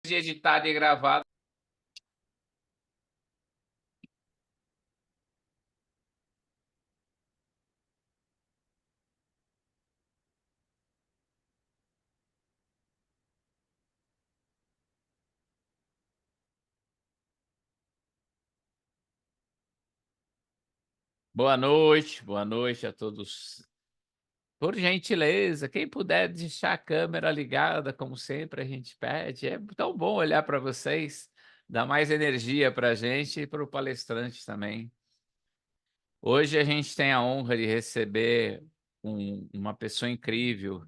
de editado e gravado. Boa noite a todos. Por gentileza, quem puder deixar a câmera ligada, como sempre a gente pede, é tão bom olhar para vocês, dá mais energia para a gente e para o palestrante também. Hoje a gente tem a honra de receber uma pessoa incrível,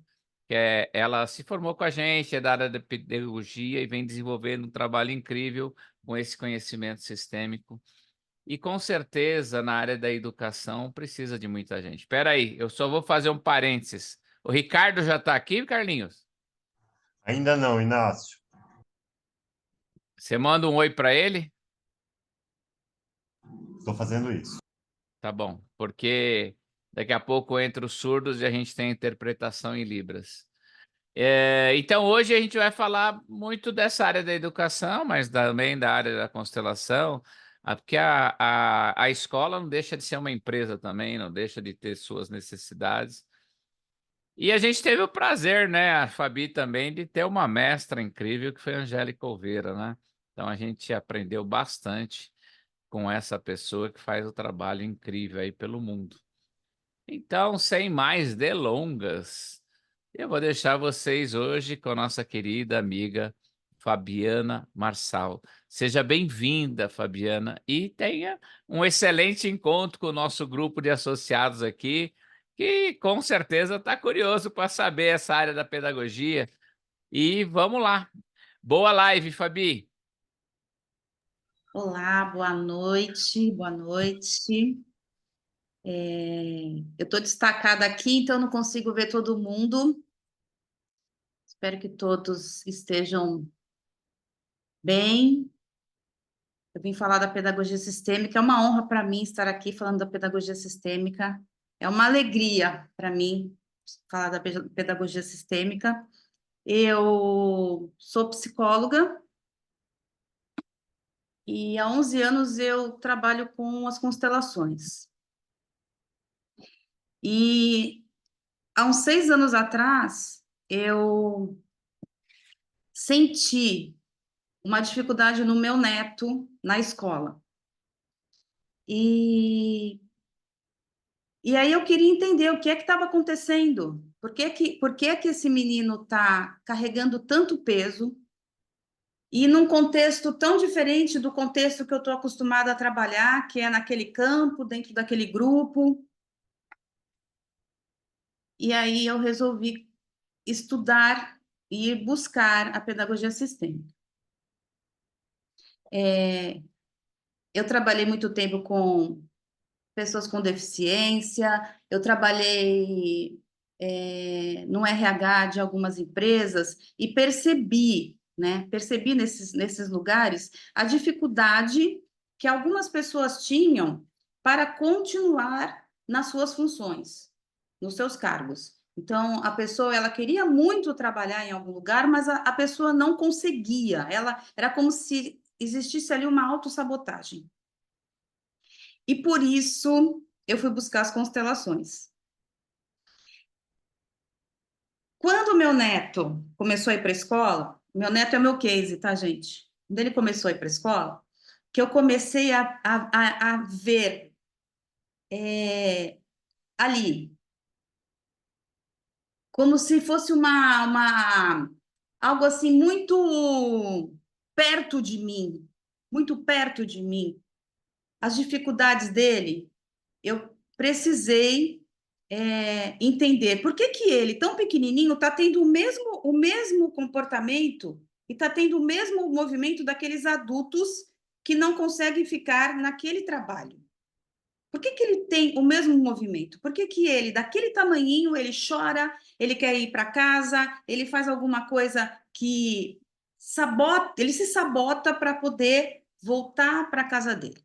ela se formou com a gente, é da área da pedagogia e vem desenvolvendo um trabalho incrível com esse conhecimento sistêmico. E com certeza na área da educação precisa de muita gente. Espera aí, eu só vou fazer um parênteses. O Ricardo já está aqui, Carlinhos? Ainda não, Inácio. Você manda um oi para ele? Estou fazendo isso. Tá bom, porque daqui a pouco entra os surdos e a gente tem interpretação em Libras. Então, hoje a gente vai falar muito dessa área da educação, mas também da área da constelação, porque a escola não deixa de ser uma empresa também, não deixa de ter suas necessidades. E a gente teve o prazer, né, a Fabi também, de ter uma mestra incrível que foi a Angélica Oliveira, né? Então, a gente aprendeu bastante com essa pessoa que faz o trabalho incrível aí pelo mundo. Então, sem mais delongas, eu vou deixar vocês hoje com a nossa querida amiga Fabiana Marçal. Seja bem-vinda, Fabiana, e tenha um excelente encontro com o nosso grupo de associados aqui, que com certeza está curioso para saber essa área da pedagogia. E vamos lá. Boa live, Fabi. Olá, boa noite, boa noite. Eu estou destacada aqui, então não consigo ver todo mundo. Espero que todos estejam bem. Eu vim falar da pedagogia sistêmica, é uma honra para mim estar aqui falando da pedagogia sistêmica. É uma alegria para mim falar da pedagogia sistêmica. Eu sou psicóloga e há 11 anos eu trabalho com as constelações. E há uns 6 anos atrás, eu senti uma dificuldade no meu neto na escola. E aí eu queria entender o que é que estava acontecendo. Por que que esse menino está carregando tanto peso e num contexto tão diferente do contexto que eu estou acostumada a trabalhar, que é naquele campo, dentro daquele grupo. E aí eu resolvi estudar e buscar a pedagogia sistêmica. Eu trabalhei muito tempo com pessoas com deficiência, eu trabalhei no RH de algumas empresas e percebi, né, percebi nesses lugares a dificuldade que algumas pessoas tinham para continuar nas suas funções, nos seus cargos. Então, a pessoa, ela queria muito trabalhar em algum lugar, mas a pessoa não conseguia. Ela era como se existisse ali uma autossabotagem. E por isso eu fui buscar as constelações. Quando meu neto começou a ir para a escola, meu neto é meu case, tá, gente? Quando ele começou a ir para a escola, que eu comecei a ver ali, como se fosse algo assim muito perto de mim, muito perto de mim. As dificuldades dele, eu precisei entender por que que ele, tão pequenininho, está tendo o mesmo comportamento e está tendo o mesmo movimento daqueles adultos que não conseguem ficar naquele trabalho. Por que que ele tem o mesmo movimento? Por que que ele, daquele tamanhinho, ele chora, ele quer ir para casa, ele faz alguma coisa que sabota, ele se sabota para poder voltar para a casa dele.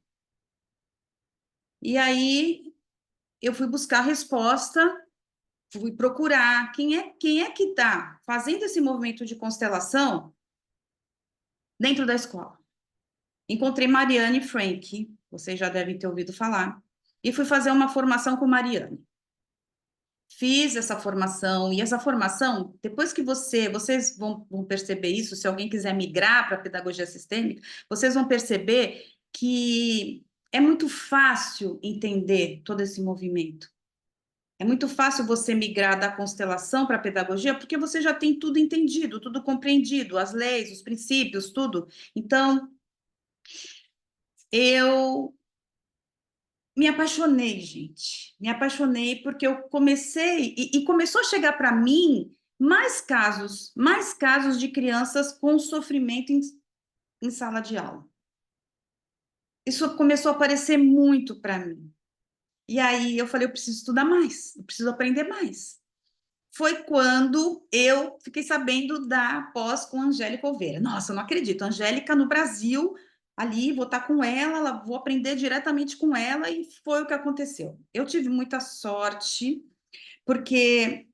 E aí eu fui buscar a resposta, fui procurar quem é que está fazendo esse movimento de constelação dentro da escola. Encontrei Mariane Frank, vocês já devem ter ouvido falar, e fui fazer uma formação com Mariane. Fiz essa formação, e essa formação, depois que vocês vão perceber isso, se alguém quiser migrar para a pedagogia sistêmica, vocês vão perceber que é muito fácil entender todo esse movimento. É muito fácil você migrar da constelação para a pedagogia, porque você já tem tudo entendido, tudo compreendido, as leis, os princípios, tudo. Então, eu me apaixonei, gente. Me apaixonei porque eu comecei, e começou a chegar para mim mais casos de crianças com sofrimento em sala de aula. Isso começou a aparecer muito para mim. E aí eu falei, eu preciso estudar mais, eu preciso aprender mais. Foi quando eu fiquei sabendo da pós com a Angélica Oveira. Nossa, eu não acredito, a Angélica no Brasil, ali, vou estar com ela, vou aprender diretamente com ela, e foi o que aconteceu. Eu tive muita sorte, porque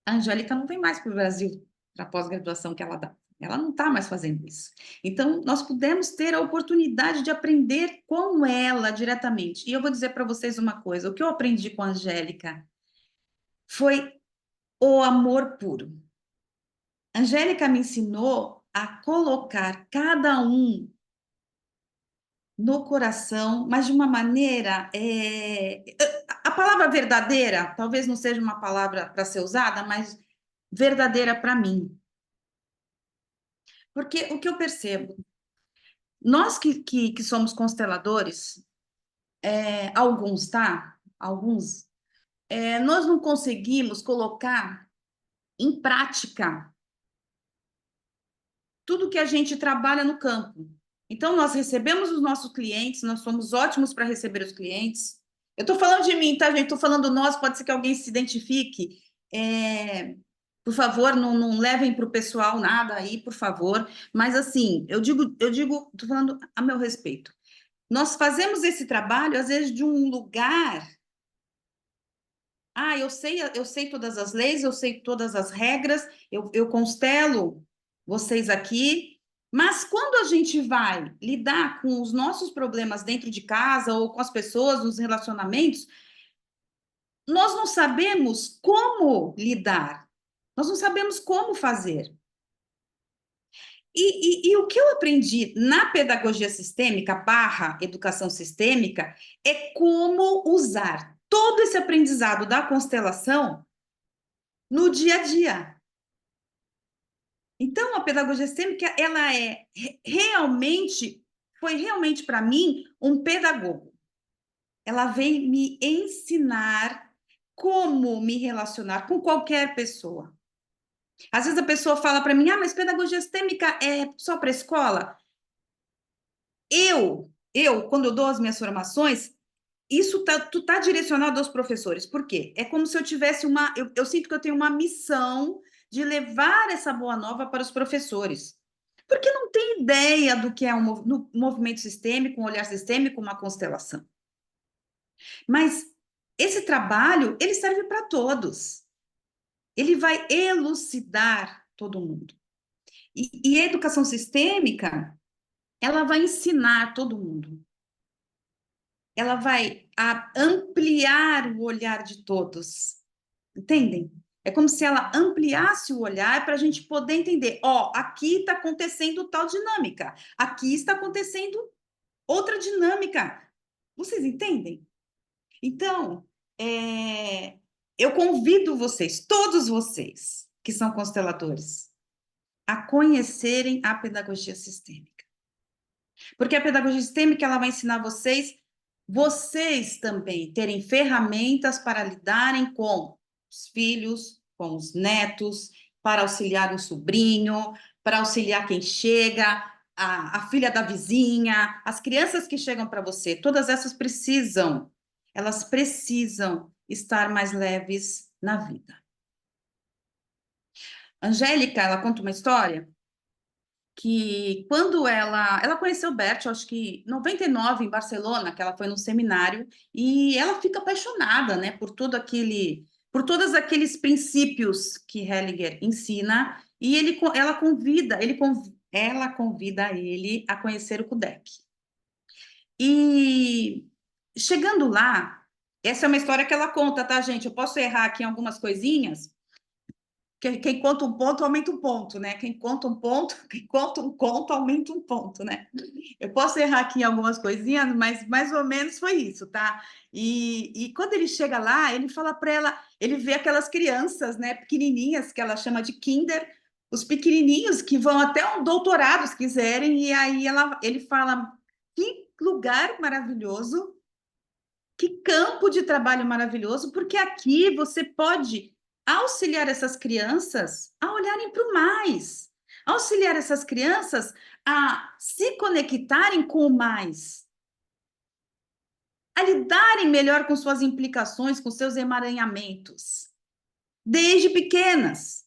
a Angélica não vem mais para o Brasil, para a pós-graduação que ela dá. Ela não está mais fazendo isso. Então, nós pudemos ter a oportunidade de aprender com ela diretamente. E eu vou dizer para vocês uma coisa, o que eu aprendi com a Angélica foi o amor puro. A Angélica me ensinou a colocar cada um no coração, mas de uma maneira... A palavra verdadeira, talvez não seja uma palavra para ser usada, mas verdadeira para mim. Porque o que eu percebo, nós que somos consteladores, alguns, tá? Alguns, nós não conseguimos colocar em prática tudo que a gente trabalha no campo. Então, nós recebemos os nossos clientes, nós somos ótimos para receber os clientes. Eu estou falando de mim, tá, gente? Estou falando nós, pode ser que alguém se identifique. Por favor, não levem para o pessoal nada aí, por favor. Mas, assim, eu digo, estou falando a meu respeito. Nós fazemos esse trabalho, às vezes, de um lugar... eu sei todas as leis, eu sei todas as regras, eu constelo vocês aqui, mas quando a gente vai lidar com os nossos problemas dentro de casa ou com as pessoas, nos relacionamentos, nós não sabemos como lidar, nós não sabemos como fazer. E o que eu aprendi na pedagogia sistêmica / educação sistêmica é como usar todo esse aprendizado da constelação no dia a dia. Então, a pedagogia sistêmica, ela foi realmente para mim um pedagogo. Ela veio me ensinar como me relacionar com qualquer pessoa. Às vezes a pessoa fala para mim, mas pedagogia sistêmica é só para a escola? Quando eu dou as minhas formações, isso tá direcionado aos professores. Por quê? É como se eu tivesse eu sinto que eu tenho uma missão de levar essa boa nova para os professores. Porque não tem ideia do que é um movimento sistêmico, um olhar sistêmico, uma constelação. Mas esse trabalho, ele serve para todos. Ele vai elucidar todo mundo. E a educação sistêmica, ela vai ensinar todo mundo. Ela vai ampliar o olhar de todos. Entendem? É como se ela ampliasse o olhar para a gente poder entender. Aqui está acontecendo tal dinâmica. Aqui está acontecendo outra dinâmica. Vocês entendem? Então, eu convido vocês, todos vocês que são consteladores, a conhecerem a pedagogia sistêmica. Porque a pedagogia sistêmica, ela vai ensinar vocês também terem ferramentas para lidarem com os filhos, com os netos, para auxiliar um sobrinho, para auxiliar quem chega, a filha da vizinha, as crianças que chegam para você, todas essas elas precisam estar mais leves na vida. Angélica, ela conta uma história que quando ela conheceu o Bert, acho que em 99, em Barcelona, que ela foi num seminário, e ela fica apaixonada, né, por todos aqueles princípios que Hellinger ensina, e ele ela convida ele a conhecer o Kudek. E chegando lá, essa é uma história que ela conta, tá, gente? Eu posso errar aqui em algumas coisinhas. Quem conta um ponto, aumenta um ponto, né? Quem conta um ponto, quem conta um conto, aumenta um ponto, né? Eu posso errar aqui em algumas coisinhas, mas mais ou menos foi isso, tá? E quando ele chega lá, ele fala para ela, ele vê aquelas crianças, né, pequenininhas, que ela chama de Kinder, os pequenininhos que vão até um doutorado, se quiserem, e aí ele fala, que lugar maravilhoso, que campo de trabalho maravilhoso, porque aqui você pode auxiliar essas crianças a olharem para o mais, auxiliar essas crianças a se conectarem com o mais, a lidarem melhor com suas implicações, com seus emaranhamentos, desde pequenas.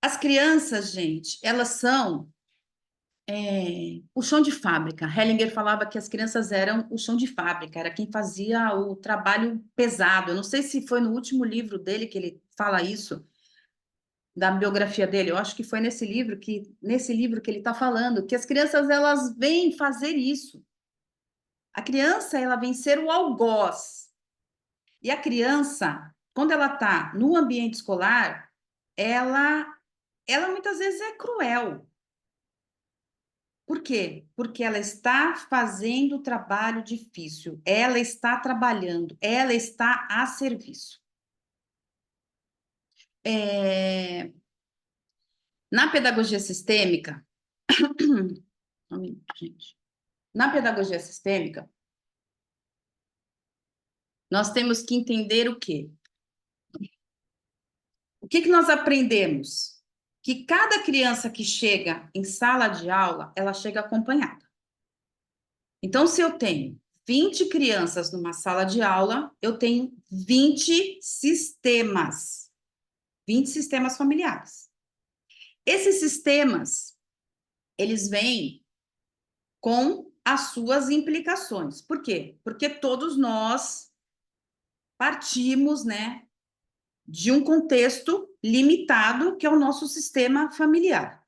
As crianças, gente, elas são o chão de fábrica. Hellinger falava que as crianças eram o chão de fábrica, era quem fazia o trabalho pesado. Eu não sei se foi no último livro dele que ele fala isso, da biografia dele. Eu acho que foi nesse livro que ele está falando que as crianças elas vêm fazer isso. A criança ela vem ser o algoz. E a criança, quando ela está no ambiente escolar, ela muitas vezes é cruel. Por quê? Porque ela está fazendo trabalho difícil, ela está trabalhando, ela está a serviço. Na pedagogia sistêmica, gente. Na pedagogia sistêmica, nós temos que entender o quê? O que nós aprendemos? Que cada criança que chega em sala de aula, ela chega acompanhada. Então, se eu tenho 20 crianças numa sala de aula, eu tenho 20 sistemas. 20 sistemas familiares. Esses sistemas, eles vêm com as suas implicações. Por quê? Porque todos nós partimos, né, de um contexto limitado, que é o nosso sistema familiar.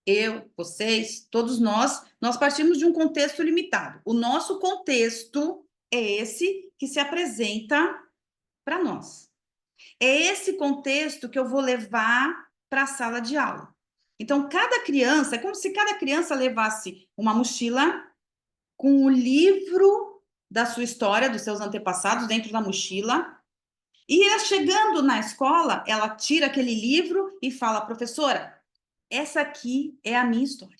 Eu, vocês, todos nós partimos de um contexto limitado. O nosso contexto é esse que se apresenta para nós. É esse contexto que eu vou levar para a sala de aula. Então, cada criança, é como se cada criança levasse uma mochila com o livro da sua história, dos seus antepassados dentro da mochila, e ela, chegando na escola, ela tira aquele livro e fala, professora, essa aqui é a minha história.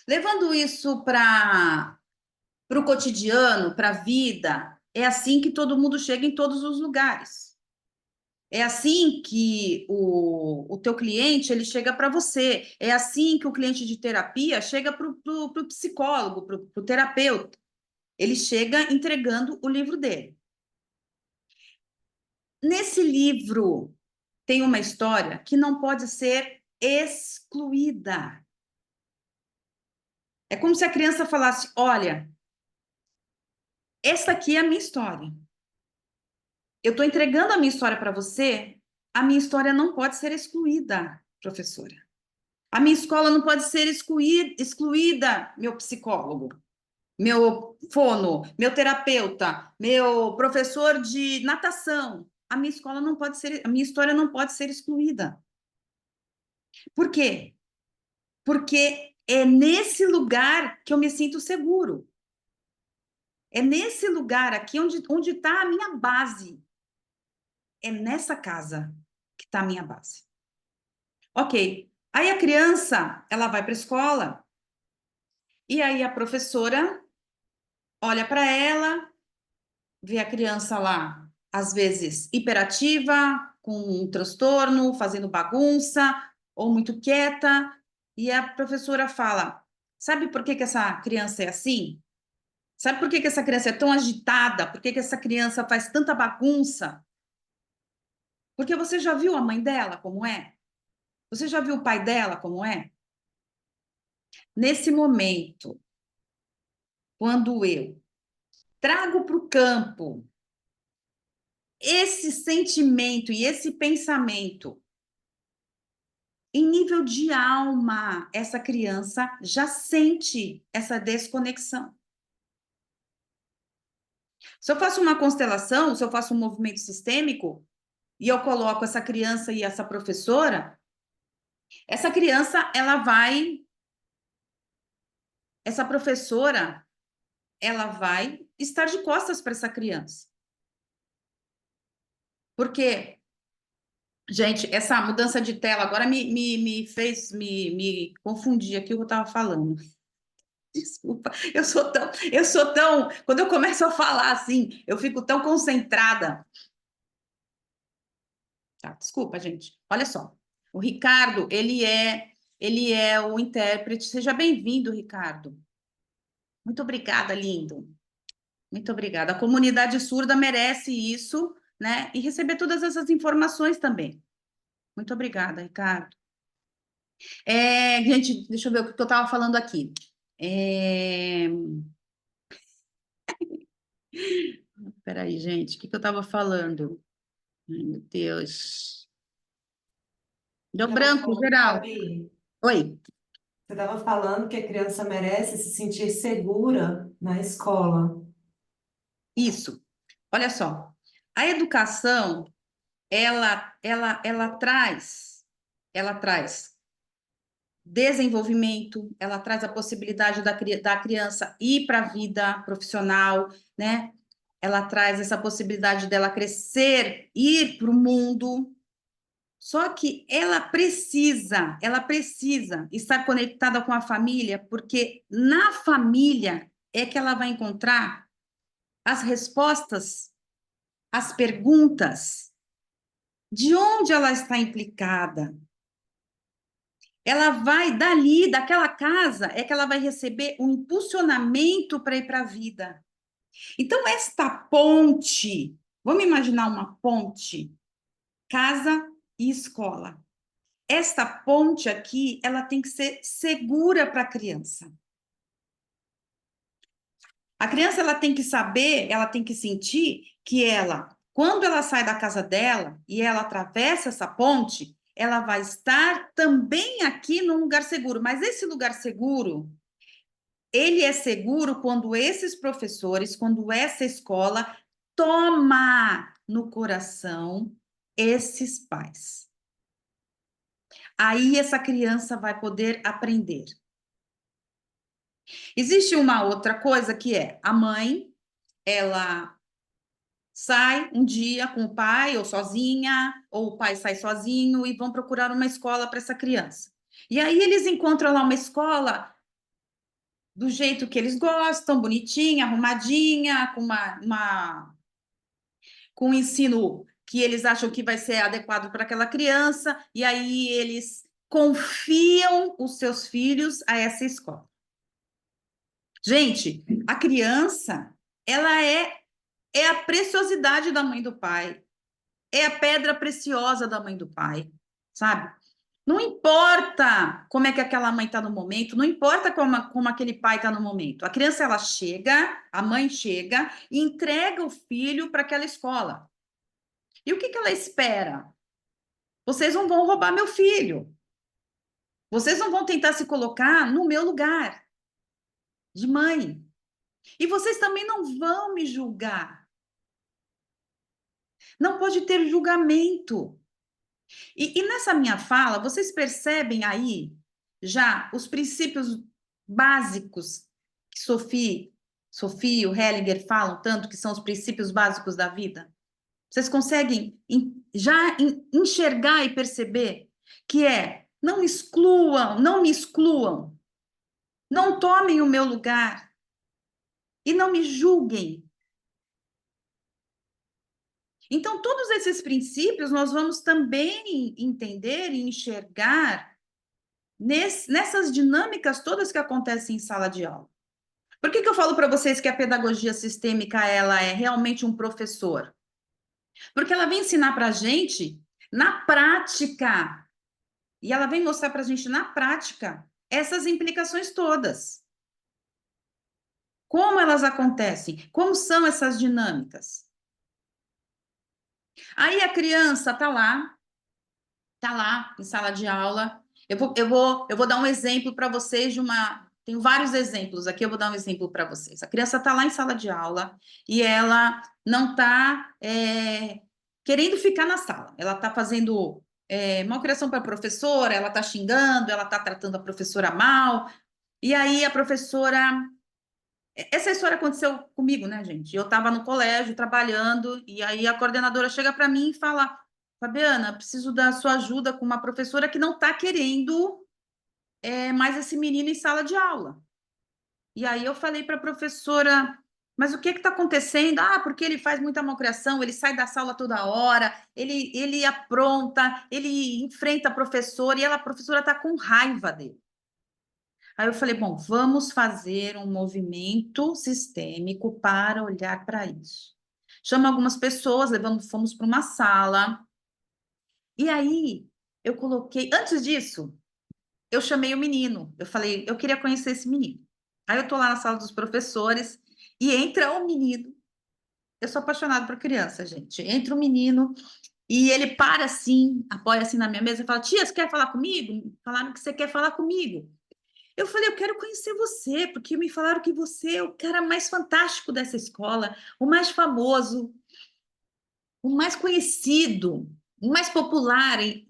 Levando isso para o cotidiano, para a vida, é assim que todo mundo chega em todos os lugares. É assim que o teu cliente ele chega para você. É assim que o cliente de terapia chega para o psicólogo, para o terapeuta. Ele chega entregando o livro dele. Nesse livro tem uma história que não pode ser excluída. É como se a criança falasse, olha, essa aqui é a minha história. Eu estou entregando a minha história para você, a minha história não pode ser excluída, professora. A minha escola não pode ser excluída, meu psicólogo, meu fono, meu terapeuta, meu professor de natação. A minha escola não pode ser, a minha história não pode ser excluída. Por quê? Porque é nesse lugar que eu me sinto seguro. É nesse lugar aqui onde está a minha base. É nessa casa que está a minha base. Ok. Aí a criança, ela vai para a escola e aí a professora olha para ela, vê a criança lá, às vezes hiperativa, com um transtorno, fazendo bagunça, ou muito quieta, e a professora fala, sabe por que essa criança é assim? Sabe por que essa criança é tão agitada? Por que essa criança faz tanta bagunça? Porque você já viu a mãe dela como é? Você já viu o pai dela como é? Nesse momento, quando eu trago para o campo esse sentimento e esse pensamento em nível de alma, essa criança já sente essa desconexão. Se eu faço uma constelação, se eu faço um movimento sistêmico, e eu coloco essa criança e essa professora, essa criança, essa professora, ela vai estar de costas para essa criança. Porque, gente, essa mudança de tela agora me fez me confundir aqui o que eu estava falando. Desculpa, eu sou tão, quando eu começo a falar assim, eu fico tão concentrada. Tá, desculpa, gente. Olha só. O Ricardo, ele é o intérprete. Seja bem-vindo, Ricardo. Muito obrigada, lindo. Muito obrigada. A comunidade surda merece isso, né? E receber todas essas informações também. Muito obrigada, Ricardo. Gente, deixa eu ver o que eu estava falando aqui. Peraí, gente, o que eu estava falando? Ai, meu Deus. Deu branco, geral. Gabi, Oi. você estava falando que a criança merece se sentir segura na escola. Isso. Olha só. A educação, ela traz desenvolvimento, ela traz a possibilidade da criança ir para a vida profissional, né? Ela traz essa possibilidade dela crescer, ir para o mundo. Só que ela precisa estar conectada com a família, porque na família é que ela vai encontrar as respostas, as perguntas, de onde ela está implicada. Ela vai dali, daquela casa, é que ela vai receber um impulsionamento para ir para a vida. Então, esta ponte, vamos imaginar uma ponte, casa e escola. Esta ponte aqui, ela tem que ser segura para a criança. A criança, ela tem que saber, ela tem que sentir que ela, quando ela sai da casa dela e ela atravessa essa ponte, ela vai estar também aqui num lugar seguro. Mas esse lugar seguro, ele é seguro quando esses professores, quando essa escola toma no coração esses pais. Aí essa criança vai poder aprender. Existe uma outra coisa que é a mãe, ela sai um dia com o pai ou sozinha, ou o pai sai sozinho e vão procurar uma escola para essa criança. E aí eles encontram lá uma escola do jeito que eles gostam, bonitinha, arrumadinha, com um ensino que eles acham que vai ser adequado para aquela criança, e aí eles confiam os seus filhos a essa escola. Gente, a criança, ela é a preciosidade da mãe e do pai, é a pedra preciosa da mãe e do pai, sabe? Não importa como é que aquela mãe está no momento, não importa como aquele pai está no momento. A criança, ela chega, a mãe chega e entrega o filho para aquela escola. E o que ela espera? Vocês não vão roubar meu filho. Vocês não vão tentar se colocar no meu lugar de mãe. E vocês também não vão me julgar. Não pode ter julgamento. E nessa minha fala, vocês percebem aí já os princípios básicos que Sophie e o Hellinger falam tanto, que são os princípios básicos da vida? Vocês conseguem já enxergar e perceber que não excluam, não me excluam, não tomem o meu lugar e não me julguem. Então, todos esses princípios nós vamos também entender e enxergar nessas dinâmicas todas que acontecem em sala de aula. Por que eu falo para vocês que a pedagogia sistêmica ela é realmente um professor? Porque ela vem ensinar para a gente na prática, e ela vem mostrar para a gente na prática essas implicações todas. Como elas acontecem? Como são essas dinâmicas? Aí a criança está lá, Está lá em sala de aula. Eu vou dar um exemplo para vocês de uma. Tenho vários exemplos aqui, eu vou dar um exemplo para vocês. A criança está lá em sala de aula e ela não está querendo ficar na sala. Ela está fazendo malcriação para a professora, ela está xingando, ela está tratando a professora mal. E aí a professora. Essa história aconteceu comigo, né, gente? Eu estava no colégio trabalhando, e aí a coordenadora chega para mim e fala: Fabiana, preciso da sua ajuda com uma professora que não está querendo mais esse menino em sala de aula. E aí eu falei para a professora: mas o que está acontecendo? Ah, porque ele faz muita malcriação, ele sai da sala toda hora, ele apronta, ele enfrenta a professora, e a professora está com raiva dele. Aí eu falei, bom, vamos fazer um movimento sistêmico para olhar para isso. Chama algumas pessoas, fomos para uma sala. E aí eu coloquei, antes disso, eu chamei o menino. Eu falei, eu queria conhecer esse menino. Aí eu tô lá na sala dos professores e entra o menino. Eu sou apaixonada por criança, gente. Entra o menino e ele para assim, apoia assim na minha mesa e fala: Tia, você quer falar comigo? Falaram que você quer falar comigo. Eu falei, eu quero conhecer você, porque me falaram que você é o cara mais fantástico dessa escola, o mais famoso, o mais conhecido, o mais popular. E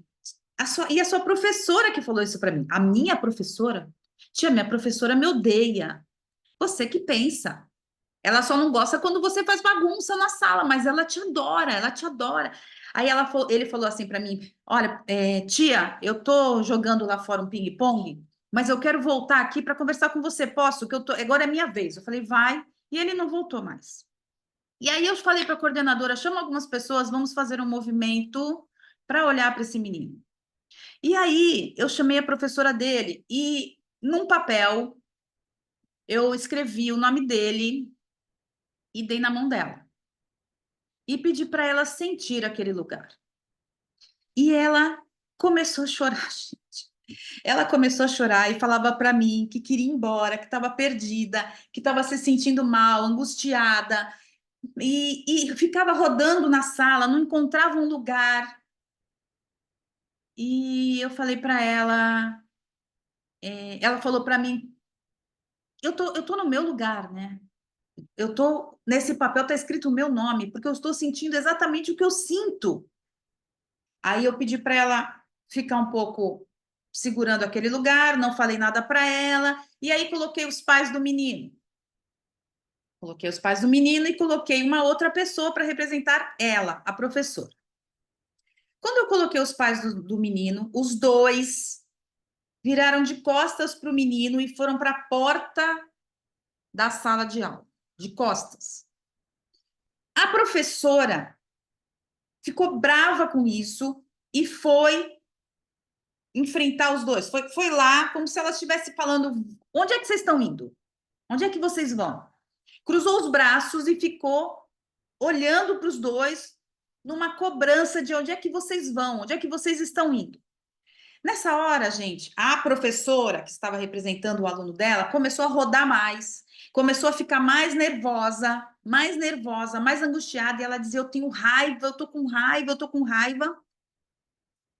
a sua professora que falou isso para mim. A minha professora? Tia, minha professora me odeia. Você que pensa. Ela só não gosta quando você faz bagunça na sala, mas ela te adora, ela te adora. Aí ele falou assim para mim: Olha, tia, eu tô jogando lá fora um ping-pong, mas eu quero voltar aqui para conversar com você. Posso? Agora é minha vez. Eu falei: Vai. E ele não voltou mais. E aí eu falei para a coordenadora: Chama algumas pessoas, vamos fazer um movimento para olhar para esse menino. E aí eu chamei a professora dele e num papel eu escrevi o nome dele e dei na mão dela. E pedi para ela sentir aquele lugar. E ela começou a chorar, gente. Ela começou a chorar e falava para mim que queria ir embora, que estava perdida, que estava se sentindo mal, angustiada, e ficava rodando na sala, não encontrava um lugar. E eu falei para ela, ela falou para mim, eu tô no meu lugar, né? Eu tô nesse papel tá escrito o meu nome, porque eu estou sentindo exatamente o que eu sinto. Aí eu pedi para ela ficar um pouco segurando aquele lugar, não falei nada para ela, e aí coloquei os pais do menino. Coloquei os pais do menino e coloquei uma outra pessoa para representar ela, a professora. Quando eu coloquei os pais do menino, os dois viraram de costas para o menino e foram para a porta da sala de aula, de costas. A professora ficou brava com isso e foi enfrentar os dois. Foi lá, como se ela estivesse falando: onde é que vocês estão indo? Onde é que vocês vão? Cruzou os braços e ficou olhando para os dois, numa cobrança de onde é que vocês vão, onde é que vocês estão indo. Nessa hora, gente, a professora que estava representando o aluno dela começou a rodar mais, começou a ficar mais angustiada, e ela dizia: eu tenho raiva, eu tô com raiva, eu tô com raiva.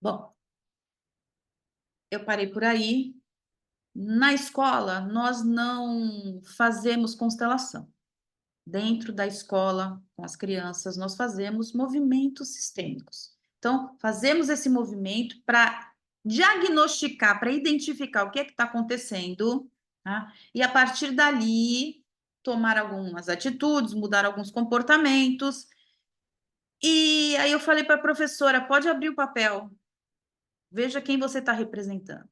Bom, eu parei por aí. Na escola, nós não fazemos constelação. Dentro da escola, com as crianças, nós fazemos movimentos sistêmicos. Então, fazemos esse movimento para diagnosticar, para identificar o que é que está acontecendo, tá? E a partir dali, tomar algumas atitudes, mudar alguns comportamentos. E aí eu falei para a professora: pode abrir o papel, veja quem você está representando.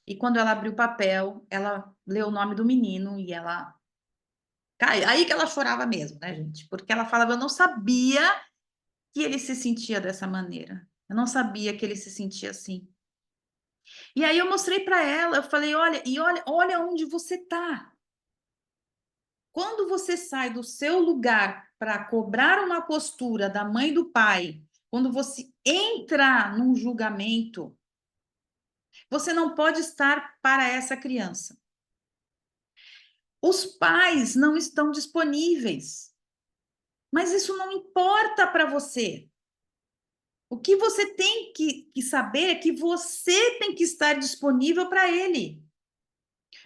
E quando ela abriu o papel, ela leu o nome do menino e ela caiu. Aí que ela chorava mesmo, né, gente? Porque ela falava: eu não sabia que ele se sentia dessa maneira. Eu não sabia que ele se sentia assim. E aí eu mostrei para ela, eu falei: olha onde você está. Quando você sai do seu lugar para cobrar uma postura da mãe e do pai, quando você entra num julgamento, você não pode estar para essa criança. Os pais não estão disponíveis. Mas isso não importa para você. O que você tem que saber é que você tem que estar disponível para ele.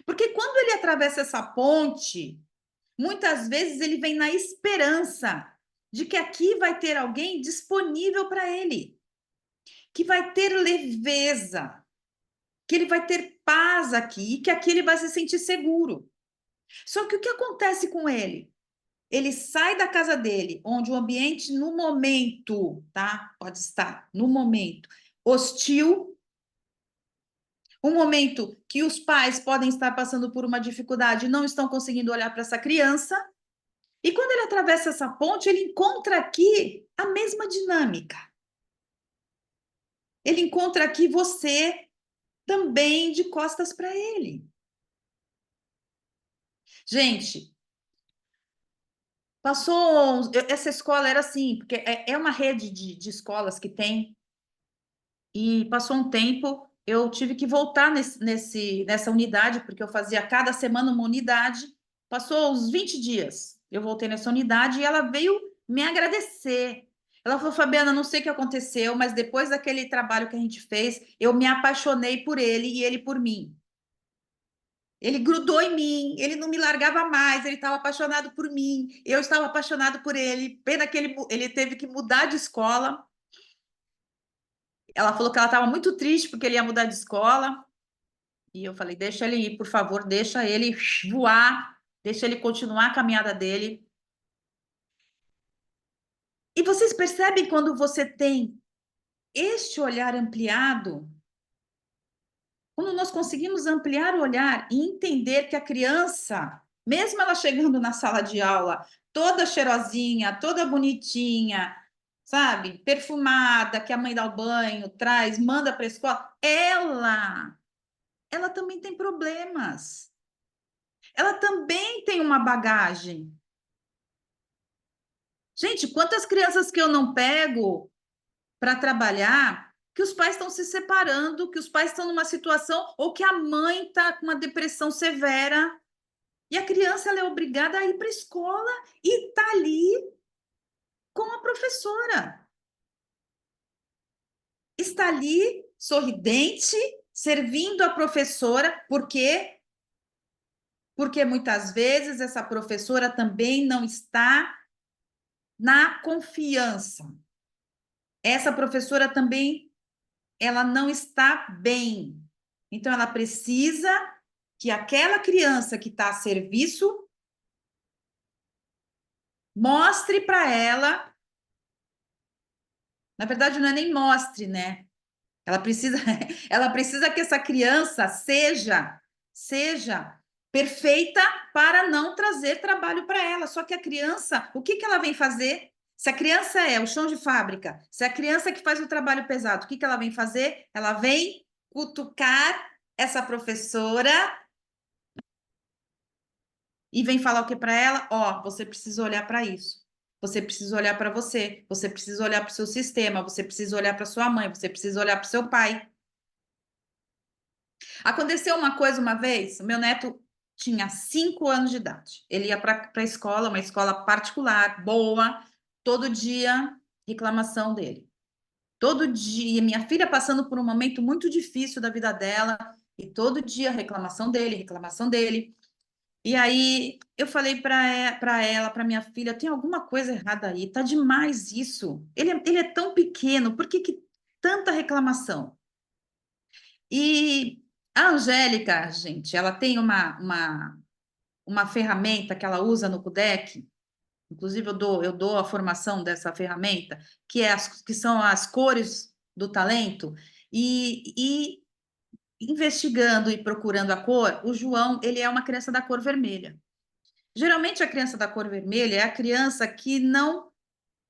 Porque quando ele atravessa essa ponte, muitas vezes ele vem na esperança de que aqui vai ter alguém disponível para ele, que vai ter leveza, que ele vai ter paz aqui, e que aqui ele vai se sentir seguro. Só que o que acontece com ele? Ele sai da casa dele, onde o ambiente, no momento, tá? Pode estar, no momento, hostil, um momento que os pais podem estar passando por uma dificuldade e não estão conseguindo olhar para essa criança. E quando ele atravessa essa ponte, ele encontra aqui a mesma dinâmica. Ele encontra aqui você também de costas para ele. Gente, passou. Essa escola era assim, porque é uma rede de escolas que tem, e passou um tempo, eu tive que voltar nessa unidade, porque eu fazia cada semana uma unidade. Passou uns 20 dias, eu voltei nessa unidade e ela veio me agradecer. Ela falou, Fabiana, não sei o que aconteceu, mas depois daquele trabalho que a gente fez, eu me apaixonei por ele e ele por mim. Ele grudou em mim, ele não me largava mais, ele estava apaixonado por mim, eu estava apaixonado por ele. Pena que ele teve que mudar de escola. Ela falou que ela estava muito triste porque ele ia mudar de escola. E eu falei, deixa ele ir, por favor, deixa ele voar, deixa ele continuar a caminhada dele. E vocês percebem quando você tem este olhar ampliado, quando nós conseguimos ampliar o olhar e entender que a criança, mesmo ela chegando na sala de aula, toda cheirosinha, toda bonitinha, sabe, perfumada, que a mãe dá o banho, traz, manda para a escola, ela também tem problemas. Ela também tem uma bagagem. Gente, quantas crianças que eu não pego para trabalhar, que os pais estão se separando, que os pais estão numa situação, ou que a mãe está com uma depressão severa, e a criança ela é obrigada a ir para a escola e está ali com a professora. Está ali, sorridente, servindo a professora, por quê? Porque muitas vezes essa professora também não está na confiança. Essa professora também, ela não está bem. Então, ela precisa que aquela criança que está a serviço mostre para ela, na verdade, não é nem mostre, né? Ela precisa que essa criança seja perfeita para não trazer trabalho para ela. Só que a criança, o que ela vem fazer? Se a criança é o chão de fábrica, se a criança que faz o trabalho pesado, o que ela vem fazer? Ela vem cutucar essa professora e vem falar o que para ela? Ó, você precisa olhar para isso. Você precisa olhar para você, você precisa olhar para o seu sistema, você precisa olhar para sua mãe, você precisa olhar para o seu pai. Aconteceu uma coisa uma vez, meu neto tinha 5 anos de idade. Ele ia para a escola, uma escola particular, boa, todo dia reclamação dele. Todo dia, minha filha passando por um momento muito difícil da vida dela, e todo dia reclamação dele, reclamação dele. E aí eu falei para ela, para minha filha, tem alguma coisa errada aí, tá demais isso. Ele é tão pequeno, por que tanta reclamação? E a Angélica, gente, ela tem uma ferramenta que ela usa no CUDEC, inclusive eu dou a formação dessa ferramenta, que são as cores do talento, e investigando e procurando a cor, o João, ele é uma criança da cor vermelha. Geralmente, a criança da cor vermelha é a criança que não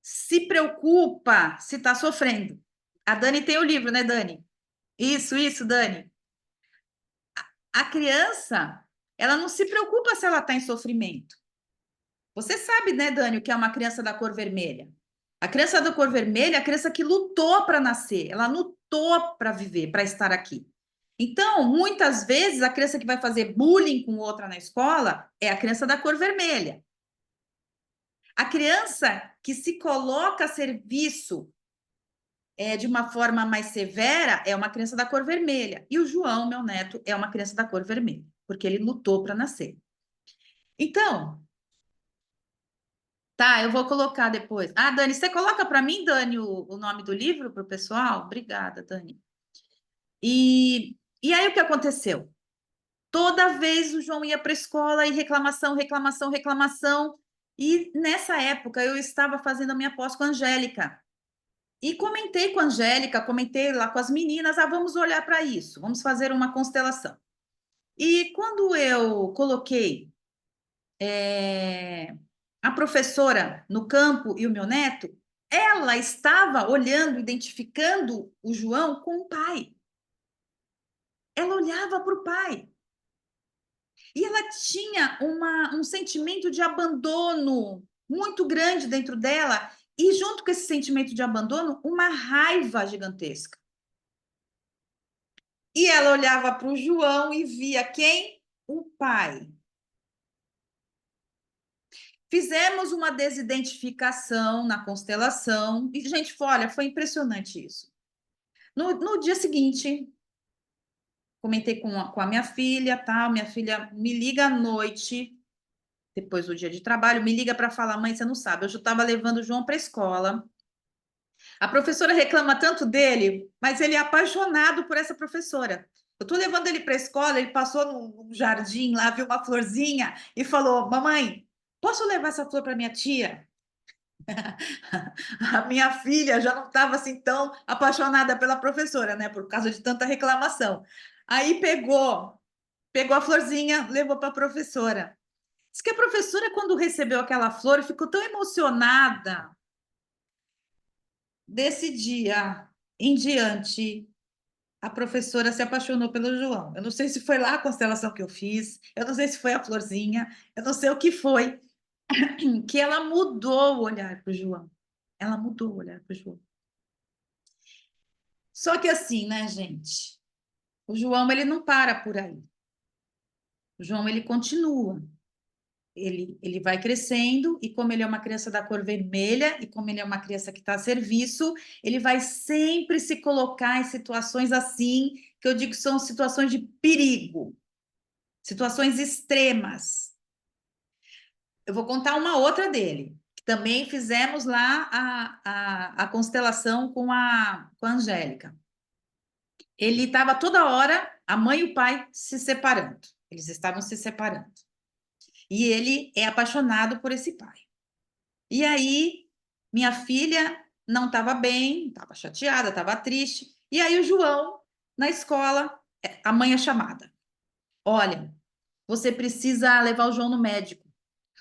se preocupa se está sofrendo. A Dani tem o livro, né, Dani? Isso, Dani. A criança, ela não se preocupa se ela está em sofrimento. Você sabe, né, Dani, o que é uma criança da cor vermelha? A criança da cor vermelha é a criança que lutou para nascer, ela lutou para viver, para estar aqui. Então, muitas vezes, a criança que vai fazer bullying com outra na escola é a criança da cor vermelha. A criança que se coloca a serviço de uma forma mais severa, é uma criança da cor vermelha. E o João, meu neto, é uma criança da cor vermelha, porque ele lutou para nascer. Então, tá, eu vou colocar depois. Ah, Dani, você coloca para mim, Dani, o nome do livro para o pessoal? Obrigada, Dani. E aí o que aconteceu? Toda vez o João ia para a escola e reclamação, reclamação, reclamação. E nessa época eu estava fazendo a minha pós com a Angélica. E comentei com a Angélica, comentei lá com as meninas, vamos olhar para isso, vamos fazer uma constelação. E quando eu coloquei a professora no campo e o meu neto, ela estava olhando, identificando o João com o pai. Ela olhava para o pai. E ela tinha um sentimento de abandono muito grande dentro dela, e junto com esse sentimento de abandono, uma raiva gigantesca. E ela olhava para o João e via quem? O pai. Fizemos uma desidentificação na constelação, e, gente, olha, foi impressionante isso. No dia seguinte, comentei com a minha filha, tá? Minha filha me liga à noite, depois do dia de trabalho, me liga para falar, mãe, você não sabe, eu já estava levando o João para a escola. A professora reclama tanto dele, mas ele é apaixonado por essa professora. Eu estou levando ele para a escola, ele passou num jardim lá, viu uma florzinha e falou, mamãe, posso levar essa flor para minha tia? A minha filha já não estava assim tão apaixonada pela professora, né? Por causa de tanta reclamação. Aí pegou a florzinha, levou para a professora. Diz que a professora, quando recebeu aquela flor, ficou tão emocionada. Desse dia em diante, a professora se apaixonou pelo João. Eu não sei se foi lá a constelação que eu fiz, eu não sei se foi a florzinha, eu não sei o que foi, que ela mudou o olhar para o João. Ela mudou o olhar para o João. Só que assim, né, gente? O João, ele não para por aí. O João, ele continua. Ele vai crescendo, e como ele é uma criança da cor vermelha, e como ele é uma criança que está a serviço, ele vai sempre se colocar em situações assim, que eu digo que são situações de perigo, situações extremas. Eu vou contar uma outra dele, que também fizemos lá a constelação com a Angélica. Ele estava toda hora, a mãe e o pai se separando, eles estavam se separando. E ele é apaixonado por esse pai. E aí, minha filha não estava bem, estava chateada, estava triste. E aí, o João, na escola, a mãe é chamada. Olha, você precisa levar o João no médico.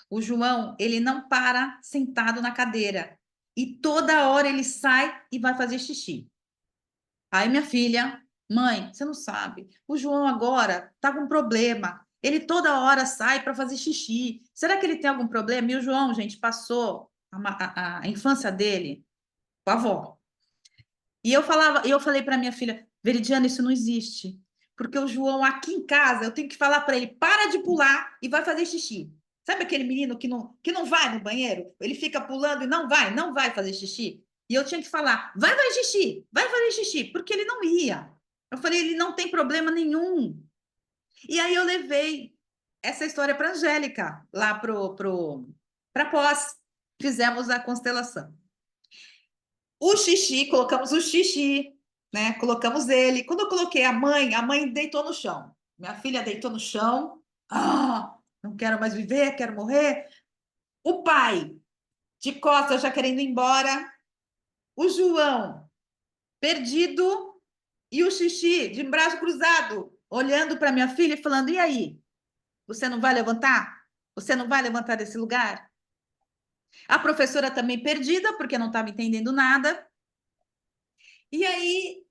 O João, ele não para sentado na cadeira. E toda hora ele sai e vai fazer xixi. Aí, minha filha, mãe, você não sabe, o João agora está com problema. Ele toda hora sai para fazer xixi. Será que ele tem algum problema? E o João, gente, passou a infância dele com a avó. E eu falei para minha filha, Veridiana, isso não existe. Porque o João aqui em casa, eu tenho que falar para ele, para de pular e vai fazer xixi. Sabe aquele menino que não vai no banheiro? Ele fica pulando e não vai fazer xixi. E eu tinha que falar, vai fazer xixi, vai fazer xixi, porque ele não ia. Eu falei, ele não tem problema nenhum. E aí eu levei essa história para a Angélica, lá para pós. Fizemos a constelação. O xixi, colocamos o xixi, né? Colocamos ele. Quando eu coloquei a mãe deitou no chão. Minha filha deitou no chão. Não quero mais viver, quero morrer. O pai, de costas, já querendo ir embora. O João, perdido. E o xixi, de braço cruzado, olhando para minha filha e falando: e aí? Você não vai levantar? Você não vai levantar desse lugar? A professora também perdida, porque não estava entendendo nada. E aí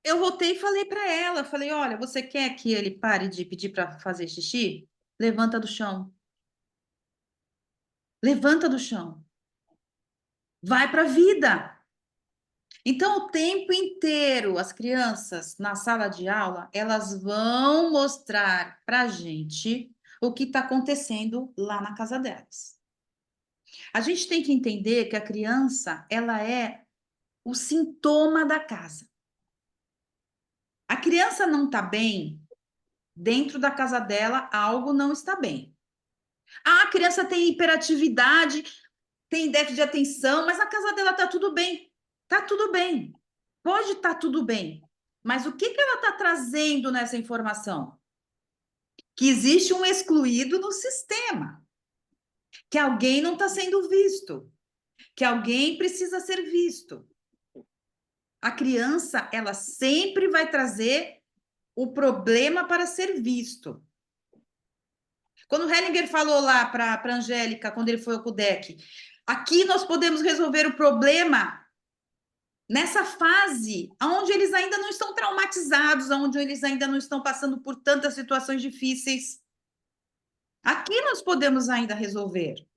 eu voltei e falei para ela, falei, olha, você quer que ele pare de pedir para fazer xixi? Levanta do chão. Levanta do chão. Vai para a vida. Então, o tempo inteiro, as crianças na sala de aula, elas vão mostrar para a gente o que está acontecendo lá na casa delas. A gente tem que entender que a criança, ela é o sintoma da casa. A criança não está bem, dentro da casa dela algo não está bem. Ah, a criança tem hiperatividade, tem déficit de atenção, mas na casa dela está tudo bem. Está tudo bem. Pode estar tudo bem. Mas o que ela está trazendo nessa informação? Que existe um excluído no sistema. Que alguém não está sendo visto. Que alguém precisa ser visto. A criança, ela sempre vai trazer o problema para ser visto. Quando o Hellinger falou lá para a Angélica, quando ele foi ao CUDEC, aqui nós podemos resolver o problema nessa fase, onde eles ainda não estão traumatizados, onde eles ainda não estão passando por tantas situações difíceis. Aqui nós podemos ainda resolver.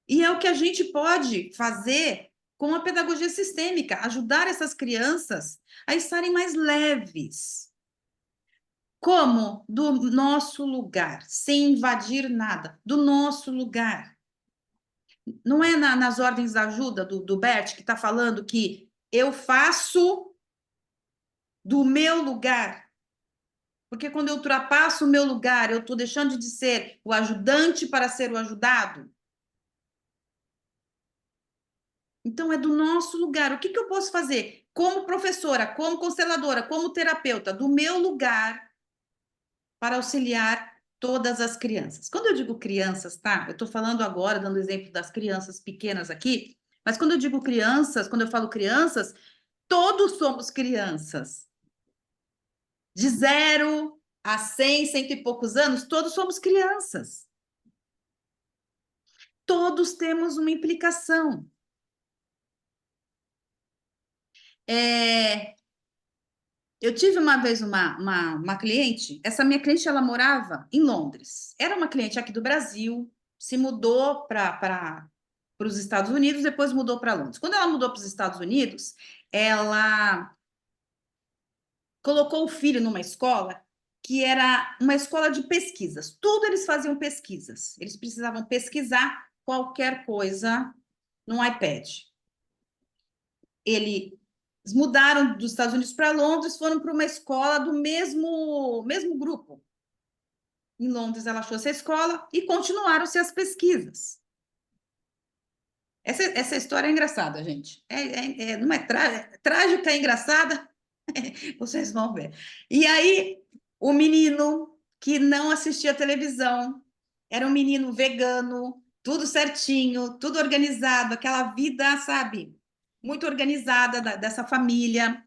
E é o que a gente pode fazer com a pedagogia sistêmica, ajudar essas crianças a estarem mais leves. Como? Do nosso lugar, sem invadir nada, do nosso lugar. Não é nas ordens da ajuda do Bert, que está falando que eu faço do meu lugar. Porque quando eu ultrapasso o meu lugar, eu estou deixando de ser o ajudante para ser o ajudado. Então, é do nosso lugar. O que eu posso fazer? Como professora, como consteladora, como terapeuta, do meu lugar, para auxiliar todas as crianças. Quando eu digo crianças, tá? Eu estou falando agora, dando exemplo das crianças pequenas aqui, mas quando eu digo crianças, quando eu falo crianças, todos somos crianças. De 0 a 100, cento e poucos anos, todos somos crianças. Todos temos uma implicação. Eu tive uma vez uma cliente, essa minha cliente, ela morava em Londres. Era uma cliente aqui do Brasil, se mudou para os Estados Unidos, depois mudou para Londres. Quando ela mudou para os Estados Unidos, ela colocou o filho numa escola que era uma escola de pesquisas. Tudo eles faziam pesquisas. Eles precisavam pesquisar qualquer coisa no iPad. Eles mudaram dos Estados Unidos para Londres, foram para uma escola do mesmo grupo. Em Londres, ela achou essa escola e continuaram-se as pesquisas. Essa história é engraçada, gente. Não é trágica, é engraçada. Vocês vão ver. E aí, o menino que não assistia televisão, era um menino vegano, tudo certinho, tudo organizado, aquela vida, sabe, muito organizada dessa família.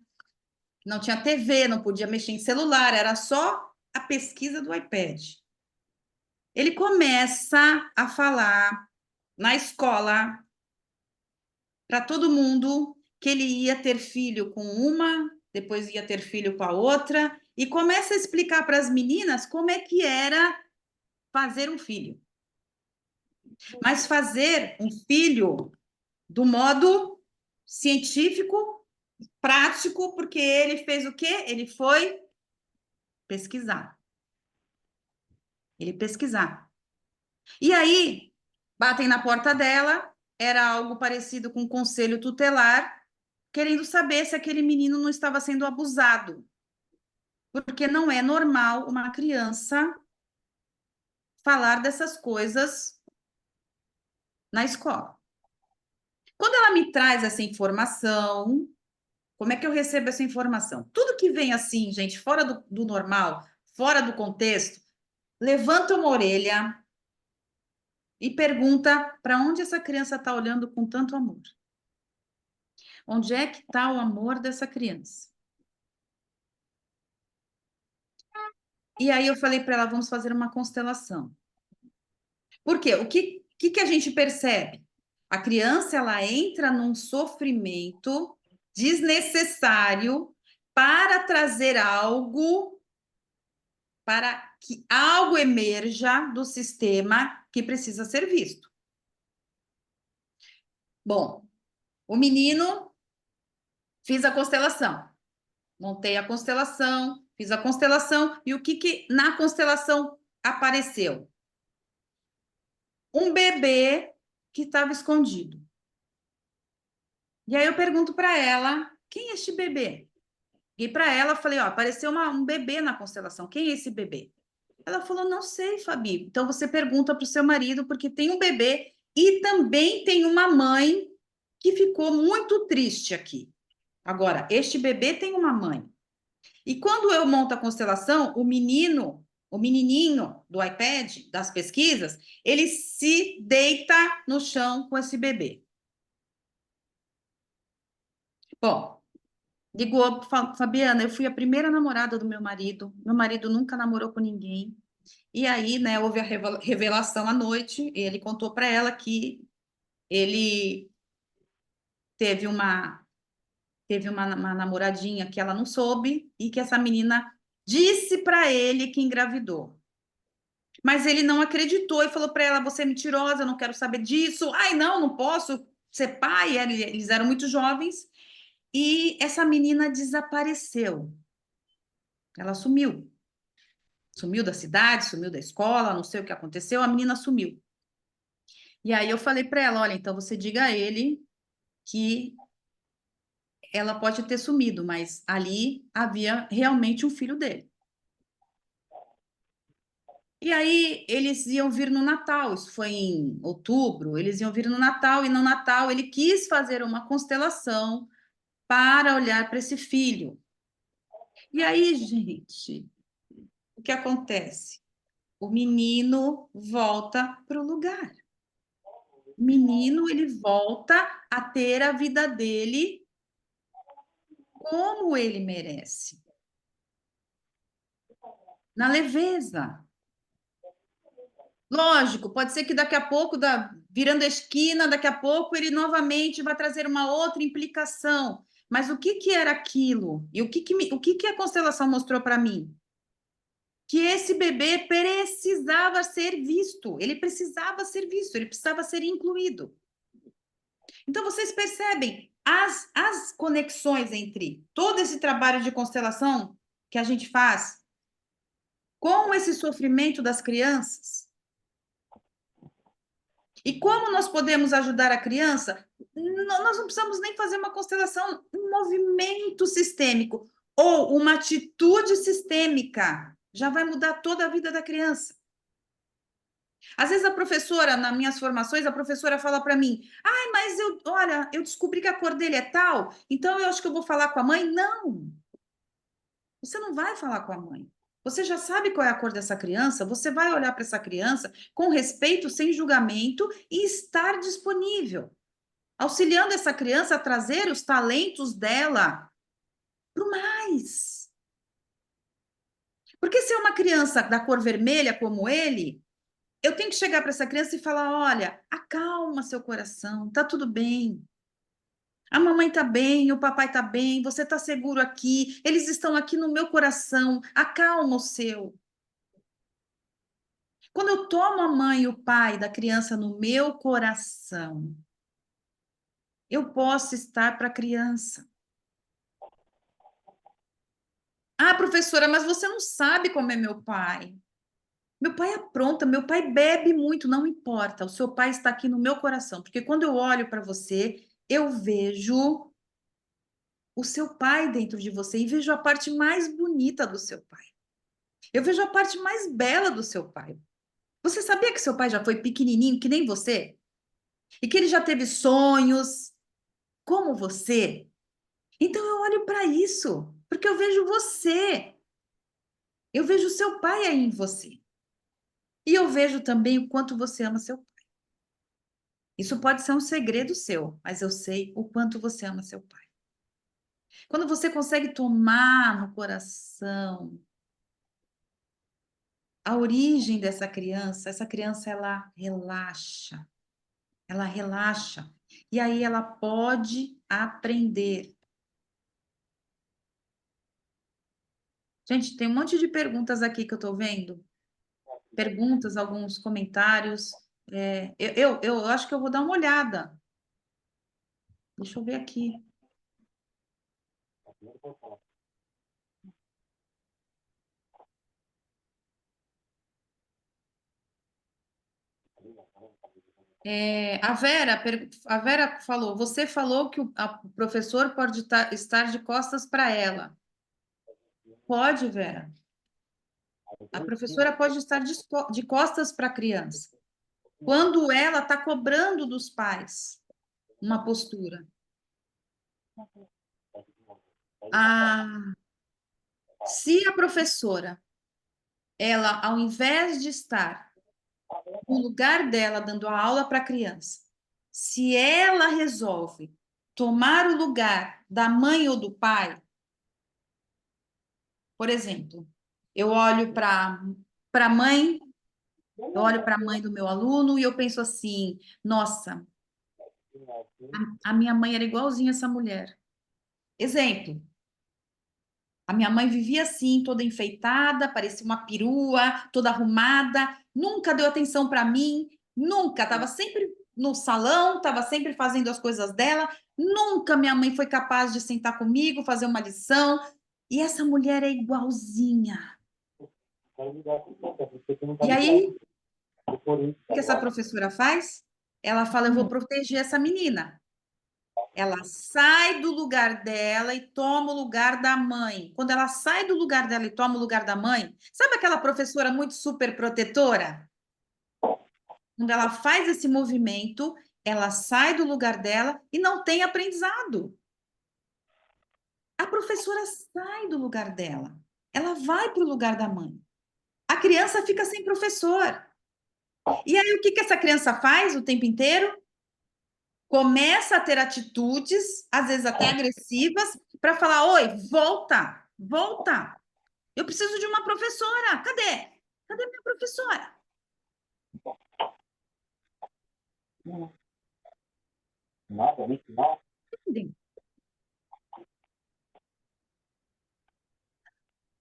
Não tinha TV, não podia mexer em celular, era só a pesquisa do iPad. Ele começa a falar na escola para todo mundo que ele ia ter filho com uma, depois ia ter filho com a outra, e começa a explicar para as meninas como é que era fazer um filho. Mas fazer um filho do modo científico, prático, porque ele fez o quê? Ele foi pesquisar. Ele pesquisar. E aí, batem na porta dela, era algo parecido com um conselho tutelar, querendo saber se aquele menino não estava sendo abusado. Porque não é normal uma criança falar dessas coisas na escola. Quando ela me traz essa informação, como é que eu recebo essa informação? Tudo que vem assim, gente, fora do normal, fora do contexto, levanta uma orelha e pergunta para onde essa criança está olhando com tanto amor. Onde é que está o amor dessa criança? E aí eu falei para ela, vamos fazer uma constelação. Por quê? O que a gente percebe? A criança, ela entra num sofrimento desnecessário para trazer algo, para que algo emerja do sistema que precisa ser visto. Bom, o menino, fiz a constelação, montei a constelação, fiz a constelação, e o que na constelação apareceu? Um bebê que estava escondido. E aí eu pergunto para ela, quem é este bebê? E para ela, eu falei, ó, apareceu um bebê na constelação. Quem é esse bebê? Ela falou, não sei, Fabi. Então você pergunta para o seu marido, porque tem um bebê e também tem uma mãe que ficou muito triste aqui. Agora, este bebê tem uma mãe. E quando eu monto a constelação, o menininho do iPad, das pesquisas, ele se deita no chão com esse bebê. Bom, ligou, Fabiana, eu fui a primeira namorada do meu marido nunca namorou com ninguém. E aí, né, houve a revelação à noite, e ele contou para ela que ele teve uma namoradinha que ela não soube e que essa menina disse para ele que engravidou. Mas ele não acreditou e falou para ela: você é mentirosa, eu não quero saber disso. Ai, não, não posso ser pai. Eles eram muito jovens. E essa menina desapareceu. Ela sumiu. Sumiu da cidade, sumiu da escola, não sei o que aconteceu, a menina sumiu. E aí eu falei para ela: olha, então você diga a ele que ela pode ter sumido, mas ali havia realmente um filho dele. E aí eles iam vir no Natal, isso foi em outubro, eles iam vir no Natal, e no Natal ele quis fazer uma constelação para olhar para esse filho. E aí, gente, o que acontece? O menino volta para o lugar. O menino, ele volta a ter a vida dele como ele merece, na leveza. Lógico, pode ser que daqui a pouco, virando a esquina, daqui a pouco ele novamente vai trazer uma outra implicação. Mas o que que era aquilo? E o que que a constelação mostrou para mim? Que esse bebê precisava ser visto, ele precisava ser visto, ele precisava ser incluído. Então, vocês percebem as conexões entre todo esse trabalho de constelação que a gente faz com esse sofrimento das crianças? E como nós podemos ajudar a criança? Nós não precisamos nem fazer uma constelação, um movimento sistêmico ou uma atitude sistêmica já vai mudar toda a vida da criança. Às vezes a professora, nas minhas formações, a professora fala para mim: "Ai, mas olha, eu descobri que a cor dele é tal, então eu acho que eu vou falar com a mãe". Não, você não vai falar com a mãe. Você já sabe qual é a cor dessa criança, você vai olhar para essa criança com respeito, sem julgamento e estar disponível, auxiliando essa criança a trazer os talentos dela para o mais. Porque se é uma criança da cor vermelha como ele, eu tenho que chegar para essa criança e falar: olha, acalma seu coração, tá tudo bem. A mamãe tá bem, o papai tá bem, você tá seguro aqui, eles estão aqui no meu coração, acalma o seu. Quando eu tomo a mãe e o pai da criança no meu coração, eu posso estar para a criança. Ah, professora, mas você não sabe como é meu pai. Meu pai apronta, meu pai bebe muito, não importa. O seu pai está aqui no meu coração, porque quando eu olho para você, eu vejo o seu pai dentro de você e vejo a parte mais bonita do seu pai. Eu vejo a parte mais bela do seu pai. Você sabia que seu pai já foi pequenininho, que nem você? E que ele já teve sonhos como você? Então eu olho para isso, porque eu vejo você. Eu vejo o seu pai aí em você. E eu vejo também o quanto você ama seu pai. Isso pode ser um segredo seu, mas eu sei o quanto você ama seu pai. Quando você consegue tomar no coração a origem dessa criança, essa criança ela relaxa. Ela relaxa. E aí ela pode aprender. Gente, tem um monte de perguntas aqui que eu estou vendo. Perguntas, alguns comentários. Eu acho que eu vou dar uma olhada. Deixa eu ver aqui. A Vera falou, você falou que o professor pode estar de costas para ela. Pode, Vera. A professora pode estar de costas para a criança. Quando ela está cobrando dos pais uma postura. Se a professora, ela, ao invés de estar no lugar dela dando a aula para a criança, se ela resolve tomar o lugar da mãe ou do pai, por exemplo, eu olho para a mãe, eu olho para a mãe do meu aluno e eu penso assim, nossa, a minha mãe era igualzinha essa mulher. Exemplo, a minha mãe vivia assim, toda enfeitada, parecia uma perua, toda arrumada, nunca deu atenção para mim, nunca, estava sempre no salão, estava sempre fazendo as coisas dela, nunca minha mãe foi capaz de sentar comigo, fazer uma lição, e essa mulher é igualzinha. E aí, o que essa professora faz? Ela fala, eu vou proteger essa menina. Ela sai do lugar dela e toma o lugar da mãe. Quando ela sai do lugar dela e toma o lugar da mãe, sabe aquela professora muito super protetora? Quando ela faz esse movimento, ela sai do lugar dela e não tem aprendizado. A professora sai do lugar dela. Ela vai para o lugar da mãe. A criança fica sem professor. E aí, o que essa criança faz o tempo inteiro? Começa a ter atitudes, às vezes até agressivas, para falar: oi, volta, volta. Eu preciso de uma professora. Cadê? Cadê minha professora? Entendem?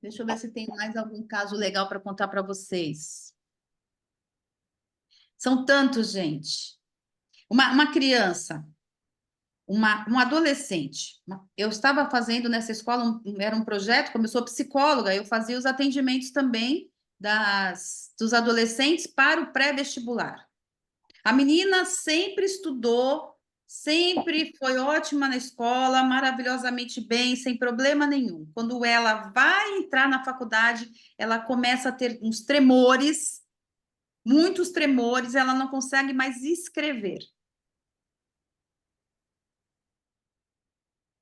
Deixa eu ver se tem mais algum caso legal para contar para vocês. São tantos, gente. Uma criança, um adolescente. Eu estava fazendo nessa escola, era um projeto, como eu sou psicóloga, eu fazia os atendimentos também dos adolescentes para o pré-vestibular. A menina sempre estudou, sempre foi ótima na escola, maravilhosamente bem, sem problema nenhum. Quando ela vai entrar na faculdade, ela começa a ter uns tremores, muitos tremores, ela não consegue mais escrever.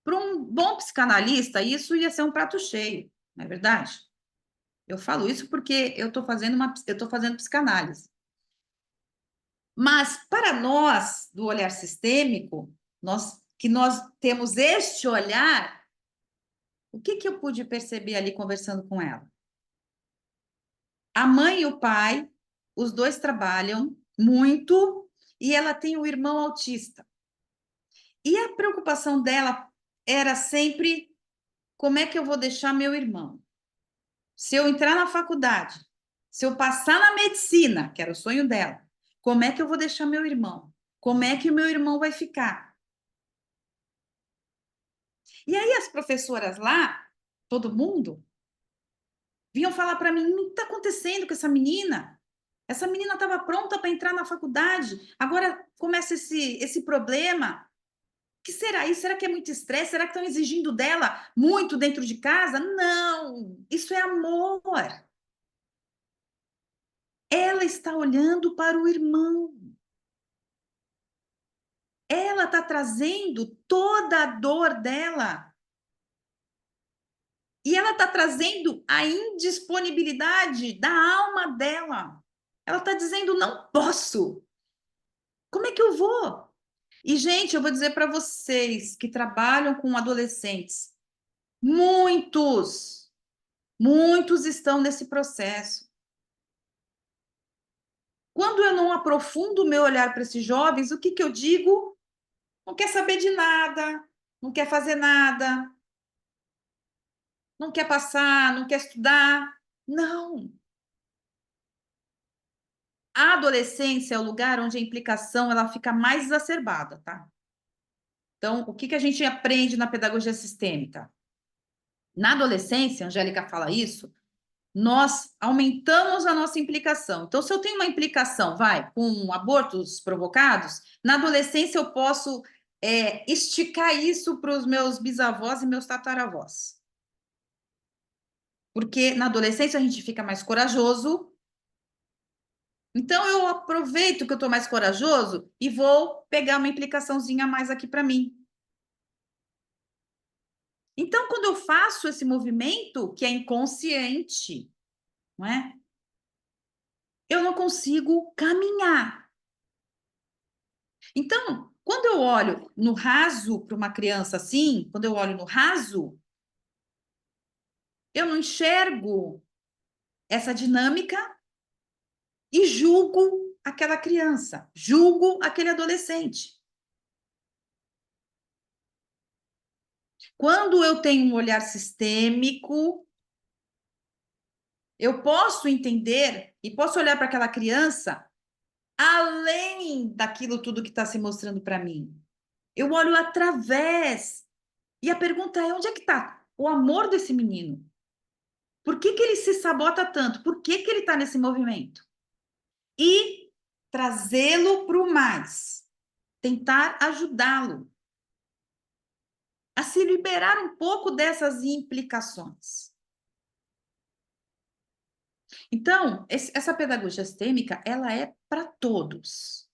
Para um bom psicanalista, isso ia ser um prato cheio, não é verdade? Eu falo isso porque eu estou fazendo psicanálise. Mas para nós, do olhar sistêmico, nós temos este olhar, o que eu pude perceber ali conversando com ela? A mãe e o pai, os dois trabalham muito e ela tem um irmão autista. E a preocupação dela era sempre: como é que eu vou deixar meu irmão? Se eu entrar na faculdade, se eu passar na medicina, que era o sonho dela, como é que eu vou deixar meu irmão? Como é que o meu irmão vai ficar? E aí as professoras lá, todo mundo, vinham falar para mim: o que está acontecendo com essa menina? Essa menina estava pronta para entrar na faculdade, agora começa esse problema. O que será isso? Será que é muito estresse? Será que estão exigindo dela muito dentro de casa? Não, isso é amor. Ela está olhando para o irmão. Ela está trazendo toda a dor dela. E ela está trazendo a indisponibilidade da alma dela. Ela está dizendo: não posso. Como é que eu vou? E, gente, eu vou dizer para vocês que trabalham com adolescentes, muitos estão nesse processo. Quando eu não aprofundo o meu olhar para esses jovens, o que eu digo? Não quer saber de nada, não quer fazer nada, não quer passar, não quer estudar. Não. A adolescência é o lugar onde a implicação ela fica mais exacerbada, tá? Então, o que a gente aprende na pedagogia sistêmica? Na adolescência, a Angélica fala isso, nós aumentamos a nossa implicação. Então, se eu tenho uma implicação, com abortos provocados, na adolescência eu posso esticar isso para os meus bisavós e meus tataravós. Porque na adolescência a gente fica mais corajoso. Então, eu aproveito que eu estou mais corajoso e vou pegar uma implicaçãozinha a mais aqui para mim. Então, quando eu faço esse movimento, que é inconsciente, não é? Eu não consigo caminhar. Então, quando eu olho no raso para uma criança assim, quando eu olho no raso, eu não enxergo essa dinâmica e julgo aquela criança, julgo aquele adolescente. Quando eu tenho um olhar sistêmico, eu posso entender e posso olhar para aquela criança além daquilo tudo que está se mostrando para mim. Eu olho através. E a pergunta é: onde é que está o amor desse menino? Por que ele se sabota tanto? Por que ele está nesse movimento? E trazê-lo para o mais. Tentar ajudá-lo a se liberar um pouco dessas implicações. Então, essa pedagogia sistêmica, ela é para todos.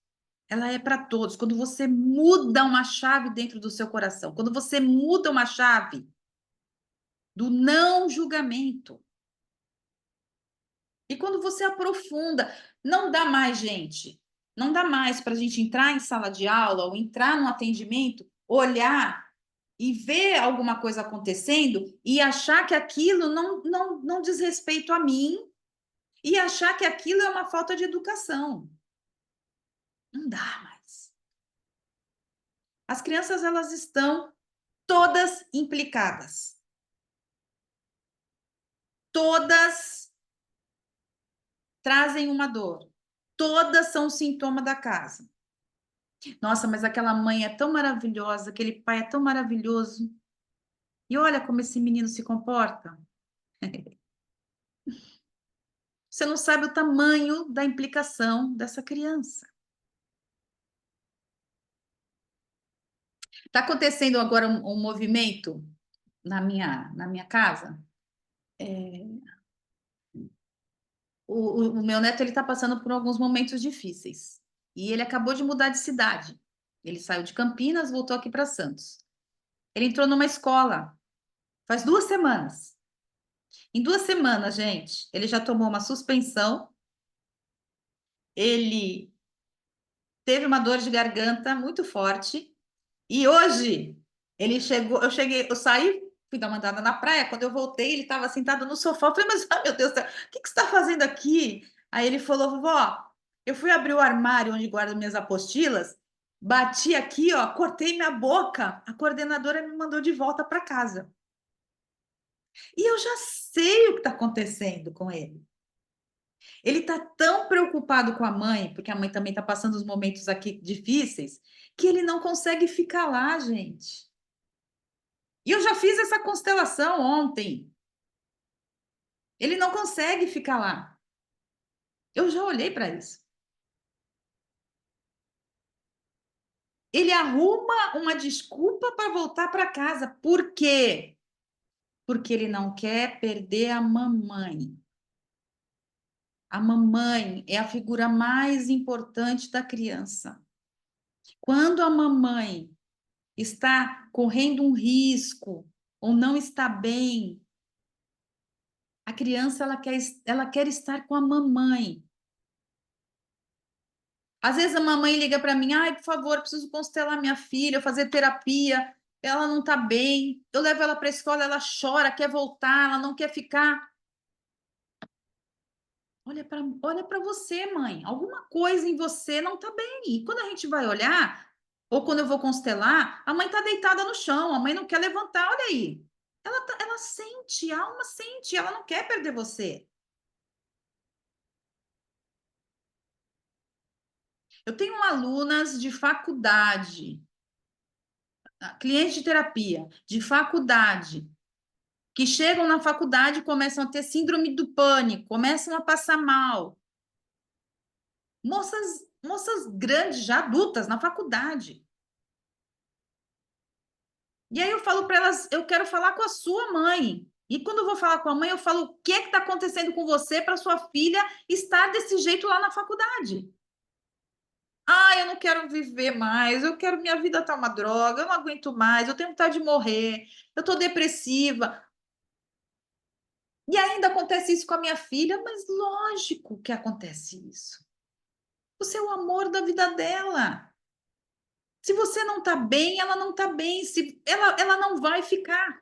Ela é para todos. Quando você muda uma chave dentro do seu coração, quando você muda uma chave do não julgamento, e quando você aprofunda, não dá mais, gente, não dá mais para a gente entrar em sala de aula ou entrar no atendimento, olhar e ver alguma coisa acontecendo e achar que aquilo não diz respeito a mim e achar que aquilo é uma falta de educação. Não dá mais. As crianças, elas estão todas implicadas. Todas trazem uma dor. Todas são sintoma da casa. Nossa, mas aquela mãe é tão maravilhosa, aquele pai é tão maravilhoso. E olha como esse menino se comporta. Você não sabe o tamanho da implicação dessa criança. Está acontecendo agora um movimento na minha casa. O meu neto ele está passando por alguns momentos difíceis. E ele acabou de mudar de cidade. Ele saiu de Campinas, voltou aqui para Santos. Ele entrou numa escola faz 2 semanas. Em 2 semanas, gente, ele já tomou uma suspensão. Ele teve uma dor de garganta muito forte. E hoje ele chegou, eu saí, fui dar uma andada na praia. Quando eu voltei, ele estava sentado no sofá. Eu falei, mas meu Deus do céu, o que você está fazendo aqui? Aí ele falou, vovó, eu fui abrir o armário onde guardo minhas apostilas, bati aqui, ó, cortei minha boca. A coordenadora me mandou de volta para casa. E eu já sei o que está acontecendo com ele. Ele está tão preocupado com a mãe, porque a mãe também está passando os momentos aqui difíceis, que ele não consegue ficar lá, gente. E eu já fiz essa constelação ontem. Ele não consegue ficar lá. Eu já olhei para isso. Ele arruma uma desculpa para voltar para casa. Por quê? Porque ele não quer perder a mamãe. A mamãe é a figura mais importante da criança. Quando a mamãe está correndo um risco ou não está bem, a criança ela quer estar com a mamãe. Às vezes a mamãe liga para mim, ai, por favor, preciso constelar minha filha, fazer terapia, ela não está bem, eu levo ela para a escola, ela chora, quer voltar, ela não quer ficar. Olha para você, mãe, alguma coisa em você não está bem. E quando a gente vai olhar, ou quando eu vou constelar, a mãe está deitada no chão, a mãe não quer levantar, olha aí. Ela sente, a alma sente, ela não quer perder você. Eu tenho alunas de faculdade, clientes de terapia, de faculdade, que chegam na faculdade e começam a ter síndrome do pânico, começam a passar mal. Moças grandes, já adultas, na faculdade. E aí eu falo para elas, eu quero falar com a sua mãe. E quando eu vou falar com a mãe, eu falo, o que é que está acontecendo com você para sua filha estar desse jeito lá na faculdade? Ah, eu não quero viver mais, eu quero, minha vida tá uma droga, eu não aguento mais, eu tenho vontade de morrer, eu tô depressiva. E ainda acontece isso com a minha filha, mas lógico que acontece isso. Você é o amor da vida dela. Se você não tá bem, ela não tá bem, ela não vai ficar.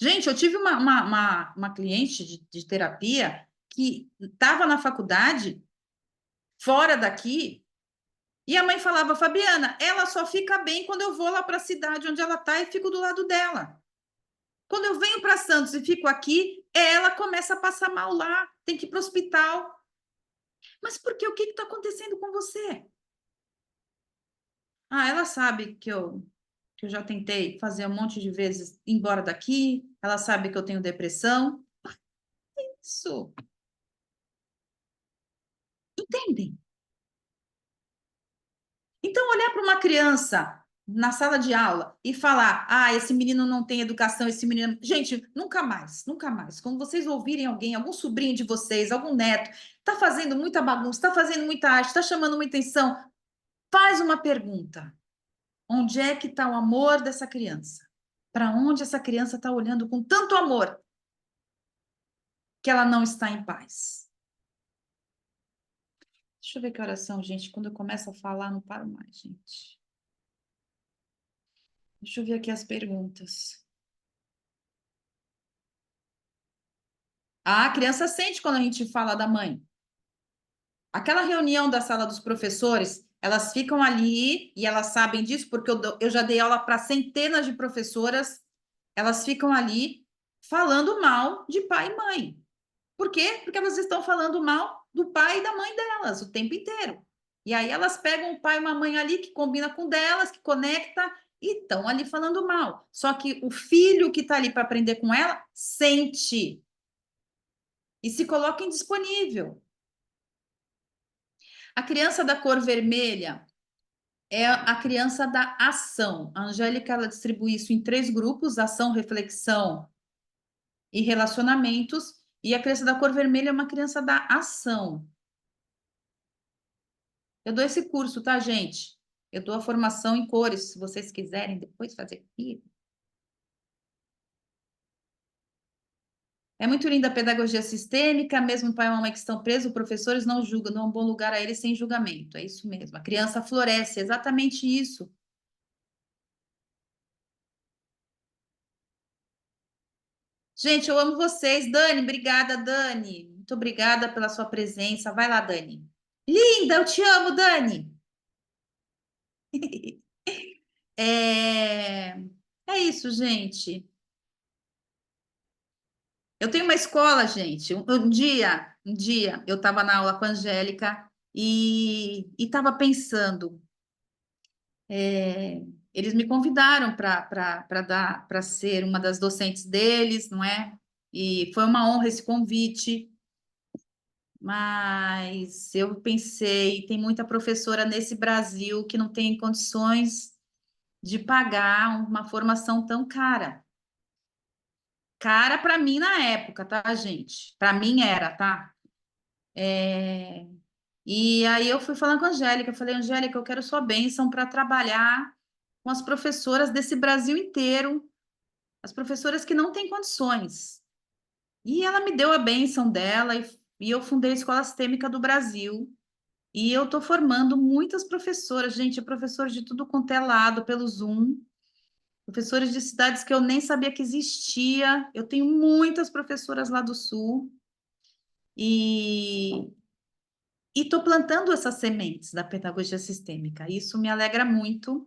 Gente, eu tive uma cliente de terapia que estava na faculdade, fora daqui, e a mãe falava, Fabiana, ela só fica bem quando eu vou lá para a cidade onde ela está e fico do lado dela. Quando eu venho para Santos e fico aqui, ela começa a passar mal lá, tem que ir para o hospital. Mas por quê? O que está acontecendo com você? Ah, ela sabe que eu já tentei fazer um monte de vezes ir embora daqui, ela sabe que eu tenho depressão. Isso. Entendem? Então, olhar para uma criança na sala de aula e falar, ah, esse menino não tem educação, esse menino... Gente, nunca mais, nunca mais. Quando vocês ouvirem alguém, algum sobrinho de vocês, algum neto, está fazendo muita bagunça, está fazendo muita arte, está chamando muita atenção, faz uma pergunta. Onde é que está o amor dessa criança? Para onde essa criança está olhando com tanto amor que ela não está em paz? Deixa eu ver que horas são, gente. Quando eu começo a falar, não paro mais, gente. Deixa eu ver aqui as perguntas. A criança sente quando a gente fala da mãe. Aquela reunião da sala dos professores, elas ficam ali e elas sabem disso, porque eu já dei aula para centenas de professoras, elas ficam ali falando mal de pai e mãe. Por quê? Porque elas estão falando mal do pai e da mãe delas o tempo inteiro. E aí elas pegam um pai e uma mãe ali que combina com delas, que conecta, e estão ali falando mal. Só que o filho que está ali para aprender com ela sente e se coloca indisponível. A criança da cor vermelha é a criança da ação. A Angélica, ela distribui isso em 3 grupos: ação, reflexão e relacionamentos. E a criança da cor vermelha é uma criança da ação. Eu dou esse curso, tá, gente? Eu dou a formação em cores, se vocês quiserem depois fazer aqui. É muito linda a pedagogia sistêmica, mesmo o pai e a mamãe que estão presos, professores não julgam, dão um bom lugar a eles sem julgamento. É isso mesmo. A criança floresce, exatamente isso. Gente, eu amo vocês. Dani, obrigada, Dani. Muito obrigada pela sua presença. Vai lá, Dani. Linda, eu te amo, Dani. É, é isso, gente. Eu tenho uma escola, gente. Um dia, eu estava na aula com a Angélica e estava pensando. Eles me convidaram para ser uma das docentes deles, não é? E foi uma honra esse convite. Mas eu pensei, tem muita professora nesse Brasil que não tem condições de pagar uma formação tão cara. Cara para mim na época, tá, gente? Para mim era, tá? E aí eu fui falando com a Angélica, eu falei, Angélica, eu quero sua bênção para trabalhar com as professoras desse Brasil inteiro, as professoras que não têm condições. E ela me deu a bênção dela e eu fundei a Escola Sistêmica do Brasil. E eu estou formando muitas professoras, gente, professores de tudo quanto é lado pelo Zoom, professores de cidades que eu nem sabia que existia. Eu tenho muitas professoras lá do Sul e estou plantando essas sementes da pedagogia sistêmica. Isso me alegra muito.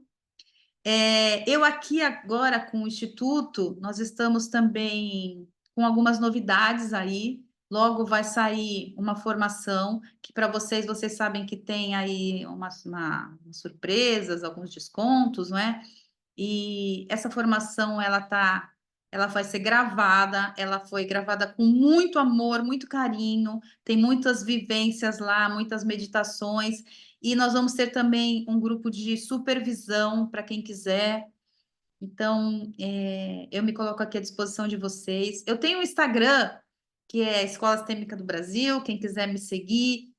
Eu aqui agora com o Instituto, nós estamos também com algumas novidades aí. Logo vai sair uma formação que para vocês sabem que tem aí umas surpresas, alguns descontos, não é? E essa formação ela está ela vai ser gravada, ela foi gravada com muito amor, muito carinho, tem muitas vivências lá, muitas meditações, e nós vamos ter também um grupo de supervisão para quem quiser. Então, eu me coloco aqui à disposição de vocês. Eu tenho um Instagram, que é Escola Sistêmica do Brasil, quem quiser me seguir,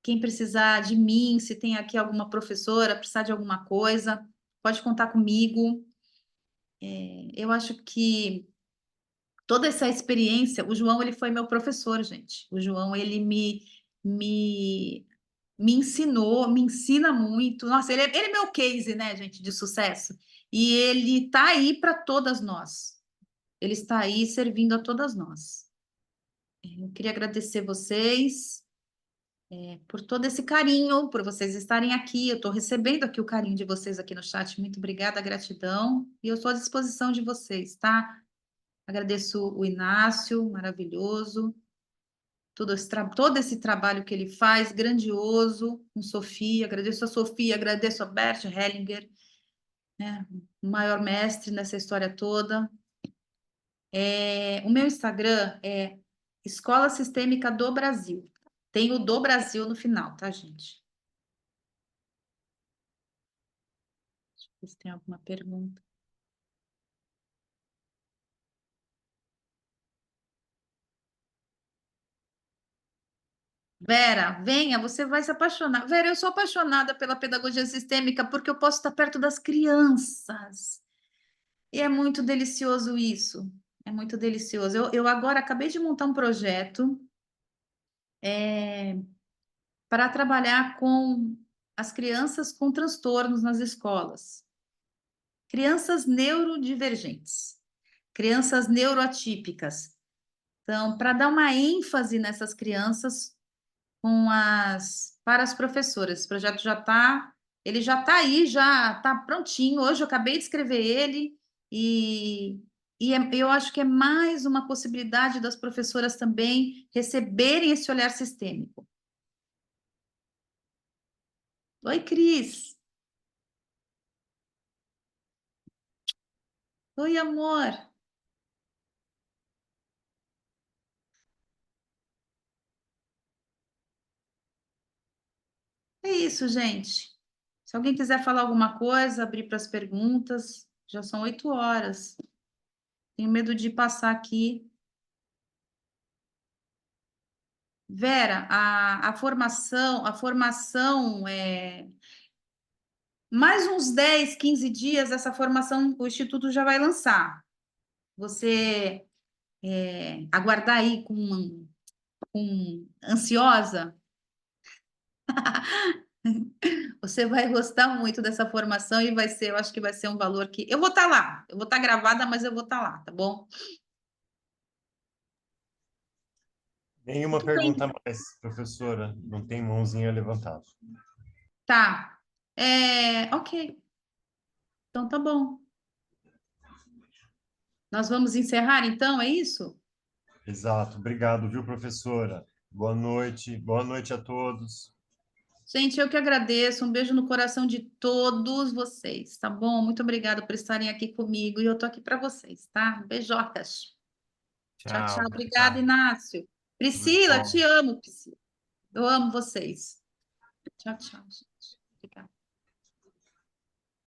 quem precisar de mim, se tem aqui alguma professora, precisar de alguma coisa, pode contar comigo. Eu acho que toda essa experiência, o João, ele foi meu professor, gente. O João, ele me ensinou, me ensina muito. Nossa, ele é meu case, né, gente, de sucesso. E ele está aí para todas nós. Ele está aí servindo a todas nós. Eu queria agradecer vocês por todo esse carinho, por vocês estarem aqui. Eu estou recebendo aqui o carinho de vocês aqui no chat. Muito obrigada, gratidão. E eu estou à disposição de vocês, tá? Agradeço o Inácio, maravilhoso. Todo esse trabalho que ele faz, grandioso, com Sofia. Agradeço a Sofia, agradeço a Bert Hellinger, né? O maior mestre nessa história toda. O meu Instagram é Escola Sistêmica do Brasil. Tem o do Brasil no final, tá, gente? Deixa eu ver se tem alguma pergunta. Vera, venha, você vai se apaixonar. Vera, eu sou apaixonada pela pedagogia sistêmica porque eu posso estar perto das crianças. E é muito delicioso isso. É muito delicioso. Eu agora acabei de montar um projeto para trabalhar com as crianças com transtornos nas escolas. Crianças neurodivergentes, crianças neuroatípicas. Então, para dar uma ênfase nessas crianças para as professoras. Esse projeto ele já está aí, já está prontinho. Hoje eu acabei de escrever ele eu acho que é mais uma possibilidade das professoras também receberem esse olhar sistêmico. Oi, Cris. Oi, amor. É isso, gente. Se alguém quiser falar alguma coisa, abrir para as perguntas, já são 8 horas. Tenho medo de passar aqui. Vera, a formação mais uns 10, 15 dias, essa formação o Instituto já vai lançar. Você aguardar aí ansiosa, você vai gostar muito dessa formação e eu acho que vai ser um valor que... Eu vou estar lá, eu vou estar gravada, mas eu vou estar lá, tá bom? Nenhuma Muito bem. pergunta mais, professora. Não tem mãozinha levantada. Tá. Ok. Então tá bom. Nós vamos encerrar, então, é isso? Exato. Obrigado, viu, professora? Boa noite. Boa noite a todos. Gente, eu que agradeço. Um beijo no coração de todos vocês, tá bom? Muito obrigada por estarem aqui comigo e eu tô aqui para vocês, tá? Beijocas. Tchau, Tchau. tchau. Obrigada, Inácio. Tudo de Priscila, bom. te amo, Priscila. Eu amo vocês. Tchau, tchau, gente. Obrigada.